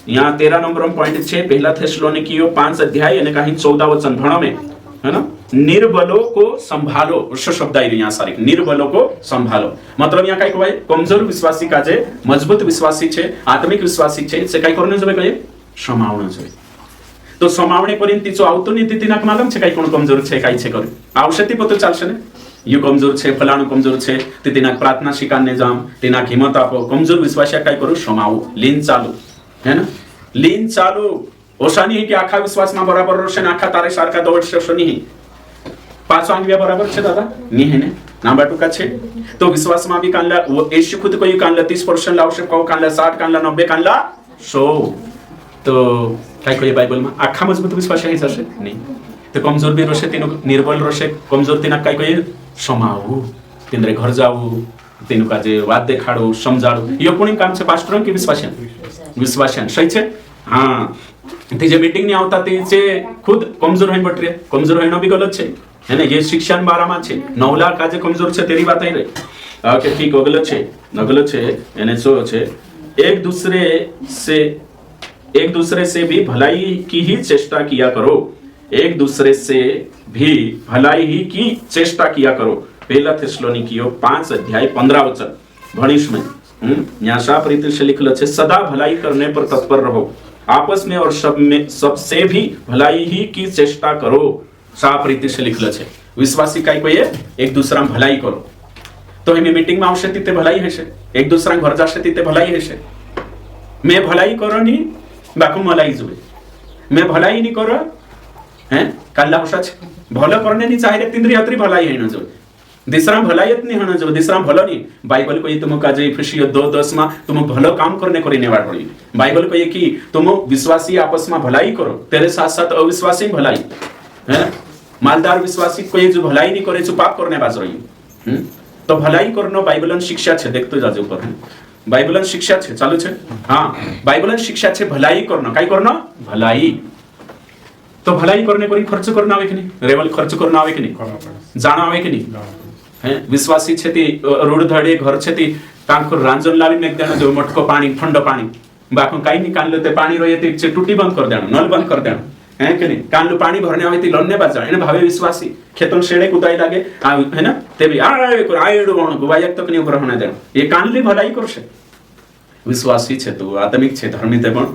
Speaker 1: यहाँ 13 नंबर में पॉइंट छे पहला थेसलोनिकियों 5 अध्याय यानी कहीं 14 वचन भणो में है ना निर्बलों को संभालो उस शब्द आई यहाँ सारी निर्बलों को संभालो मतलब यहाँ काय कहवाय कमजोर विश्वासी का जे मजबूत विश्वासी छे आत्मिक विश्वासी छे से काय करने जोबे कहे समावण जोबे तो समावणे करीन तिचो आवतो नी तिनाक मालूम छे काय कोण कमजोर छे काय छे करे आवश्यकती पतो चालशे ने यो कमजोर छे फलाणो कमजोर छे तिनाक प्रार्थना शिकाने जाम तिनाक हिम्मत आपो कमजोर विश्वासी काय करू समावो लीन चालू है ना लीन चालू ओशानी है कि आखा विश्वास में बराबर रोशन आखा तारे सारखा दौड़ से नहीं 5 आंगविया बराबर छे दादा नहीं है ने नांबा टुका छे तो विश्वास में भी कानला वो येशू खुद कोई कानला 30% लावशे को कानला 60 कानला 90 कानला 100 तो काय कोई बाइबल में आखा मजबूत विश्वास है जसे नहीं तो कमजोर भी रोशे तीनो निर्बल रोशे कमजोर तीना काय कोई समाऊ तिंद्रे घर जाऊ तीनो का जे वाद देखाडो समजाडो यो कोणी काम छे पास्टरन के विश्वास सही छे हाँ जे मीटिंग नहीं आवता ते खुद कमजोर होई बट रे कमजोर होइनो भी गलत छे है ने ये शिक्षा बारा में छे 9 लाख काजे कमजोर छे तेरी बात आई रे ओके ठीक गलत छे एने सो छे एक दूसरे से भी भलाई की ही चेष्टा किया करो एक दूसरे से भी भलाई ही की चेष्टा किया करो पहला थिस्सलुनीकियों 5 अध्याय 15 वचन भणिश में यहाँ साफ रीति से लिखल छे सदा भलाई करने पर तत्पर रहो आपस में और सबसे भी भलाई ही की चेष्टा करो साफ रीति से लिखल छे विश्वासी काय कोई एक दूसरा में भलाई करो तो हमें मीटिंग में आवशे तीते भलाई हेशे एक दूसरा घर जाशे तीते भलाई हेशे मैं भलाई करो नी बाकू मलाई जुए मैं भलाई नहीं करो हैं काल्ला होशा छे भलो करने नहीं चाहे तिंद्री हतरी भलाई है न जो दिसरा भलायत नहीं होना जो दिसरा भलो नहीं बाइबल को ये तुम का जे इफिसियों 2:10 में तुम भलो काम करने को नेवाड़ पड़ी बाइबल को ये कि तुम विश्वासी आपस में भलाई करो तेरे साथ साथ अविश्वासी भलाई है ना मालदार विश्वासी को ये जो भलाई नहीं करे जो पाप करने बाज रही तो भलाई करनो बाइबलन शिक्षा छे देखतो जाजे ऊपर है बाइबलन शिक्षा छे चालू छे हां बाइबलन शिक्षा छे भलाई करनो काई करनो भलाई तो भलाई करने को खर्च करना आवे कि नहीं रेवल खर्च करना आवे कि नहीं जाना आवे कि नहीं है विश्वासी छेती रोड धड़े घर छेती तांको रांजन लावी ने देना जो मटको पानी ठंड पानी बाको काई नहीं कान लेते पानी रोये ते टूटी बंद कर देना नल बंद कर देना है कि नहीं कान लो पानी भरने आवे ती लन्ने बाजा एने भावे विश्वासी खेतन शेड़े कुदाई लागे है ना ते भी आयडो बण गुवायक तक नहीं ग्रहण देना ये कान ली भलाई करशे विश्वासी छे तो आत्मिक छे धर्मी ते पण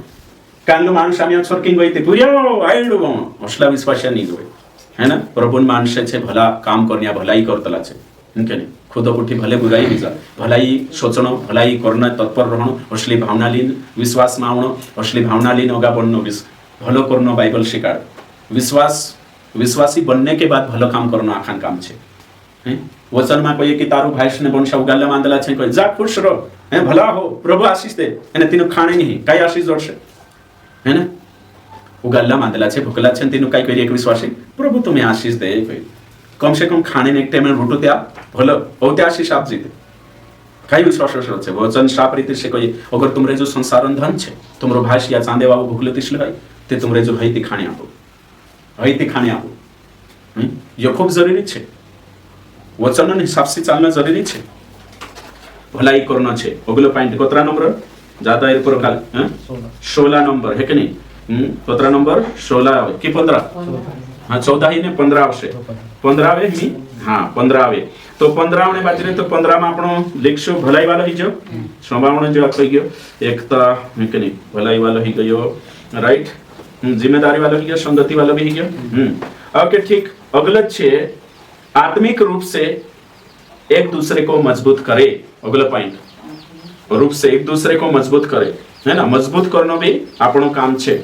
Speaker 1: कान लो माणूस आमी सर्किंग होईते पुयो आयडो बण असला विश्वास नहीं जोय है ना प्रभुन माणसे छे भला काम करनिया भलाई करतला छे इनके नहीं खुद उठी भले बुराई नहीं जा भलाई सोचनो भलाई करना तत्पर रहनो असली भावनालीन विश्वास में आवनो असली भावनालीन होगा बननो भलो करनो बाइबल शिकार विश्वासी बनने के बाद भलो काम करनो आखान काम छे हैं वचन में कोई कि तारू भाईस ने बनशा उगाला मांदला छे कोई जा खुश रहो हैं भला हो प्रभु आशीष दे एने तीनो खाणे नहीं काई आशीष जोड़शे है ना उगाला मांदला छे भूखला छे तीनो काई कोई एक विश्वासी प्रभु तुम्हें आशीष दे कम से कम खाने ने एक टाइम में रोटो त्या भलो होते आशीष आप जीते काई विश्वास छे वचन साफ रीति से कोई अगर तुमरे जो संसारन धन छे तुमरो भाई या चांदे बाबू भूखले तिसले भाई ते तुमरे जो हईती खाने आपो ये खूब जरूरी छे वचन हिसाब से चलना जरूरी छे भलाई करना छे अगलो पॉइंट कोतरा नंबर ज्यादा एर पर काल 16 नंबर है कि नहीं कोतरा नंबर 16 आवे कि 15 हाँ 14 ही ने 15 आवशे 15 आवे ही हाँ 15 आवे तो 15 ने बाजरे तो 15 में आपणो लिखशो भलाई वालो ही जो संभावना जो आप गयो एकता है कि नहीं भलाई वालो ही गयो राइट जिम्मेदारी वालो ही गयो संगति वालो भी ही गयो ओके ठीक अगला छे आत्मिक रूप से एक दूसरे को मजबूत करे अगला पॉइंट रूप से एक दूसरे को मजबूत करे है ना मजबूत करनो भी आपणो काम छे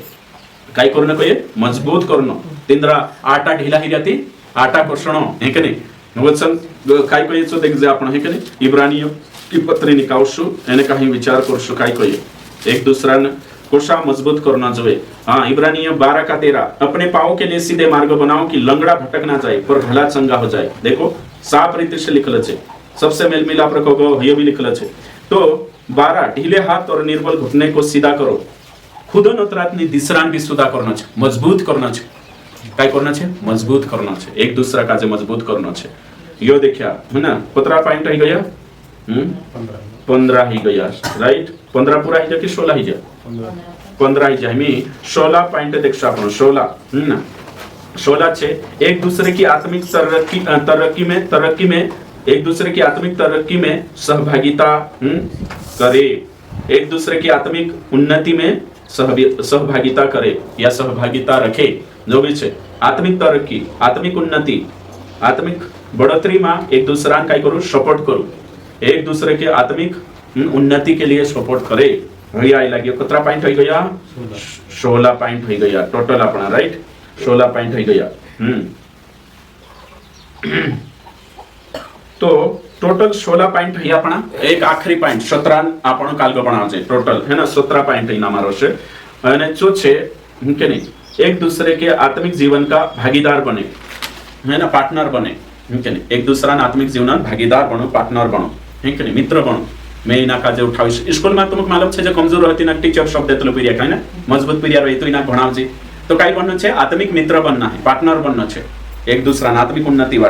Speaker 1: काई करनो कोई मजबूत करनो तिंद्रा आटा ढीला ही जाती आटा कोसणो है कि नहीं वचन काई कोई सो देख जे आपण है कि नहीं इब्रानियों की पत्री निकावशु एने काही विचार करशु काई कोई एक दूसरा ने कोशा मजबूत करना जोए हाँ इब्रानियों 12 का 13 अपने पाँव के लिए सीधे मार्ग बनाओ कि लंगड़ा भटक ना जाए पर भला चंगा हो जाए देखो साफ रीति से लिखल छे सबसे मेल मिलाप रखो ये भी लिखल छे तो 12 ढीले हाथ और निर्बल घुटने को सीधा करो खुद नतरातनी दिसरान भी सुधा करना छे मजबूत करना छे काय करना छे मजबूत करना छे एक दूसरा का जे मजबूत करना छे यो देखिया है ना 15 पॉइंट ही गया 15 ही गया राइट 15 पूरा ही जा कि 16 ही जा 15 ही जा मी 16 पॉइंट देखशो आपण 16 ना 16 छे एक दूसरे की आत्मिक तरक्की में एक दूसरे की आत्मिक तरक्की में सहभागिता करे एक दूसरे की आत्मिक उन्नति में सहभागिता करे या सहभागिता रखे जो भी छे आत्मिक तरक्की आत्मिक उन्नति आत्मिक बढ़ोतरी में एक दूसरा काय करू सपोर्ट करू एक दूसरे के आत्मिक उन्नति के लिए सपोर्ट करे भैया लगे कितना पॉइंट हो गया 16 पॉइंट हो गया टोटल अपना राइट 16 पॉइंट हो गया तो टोटल 16 पॉइंट है अपना एक आखिरी पॉइंट 17 आपण काल को बनावे टोटल है ना 17 पॉइंट इना मारो छे અને जो छे के नहीं एक दूसरे के आत्मिक जीवन का भागीदार बने है ना पार्टनर बने है के नहीं एक दूसरा आत्मिक जीवन भागीदार बनो पार्टनर बनो है के नहीं मित्र बनो मैं इना का जो उठावीश स्कूल में तुमक मालूम छे जो कमजोर रहती ना टीचर शब्द देतलो पिरिया खाय ना मजबूत पिरिया रही तो इना भणावजे तो काय बननो छे आत्मिक मित्र बनना है पार्टनर बननो छे एक दूसरा आत्मिक उन्नति वाला।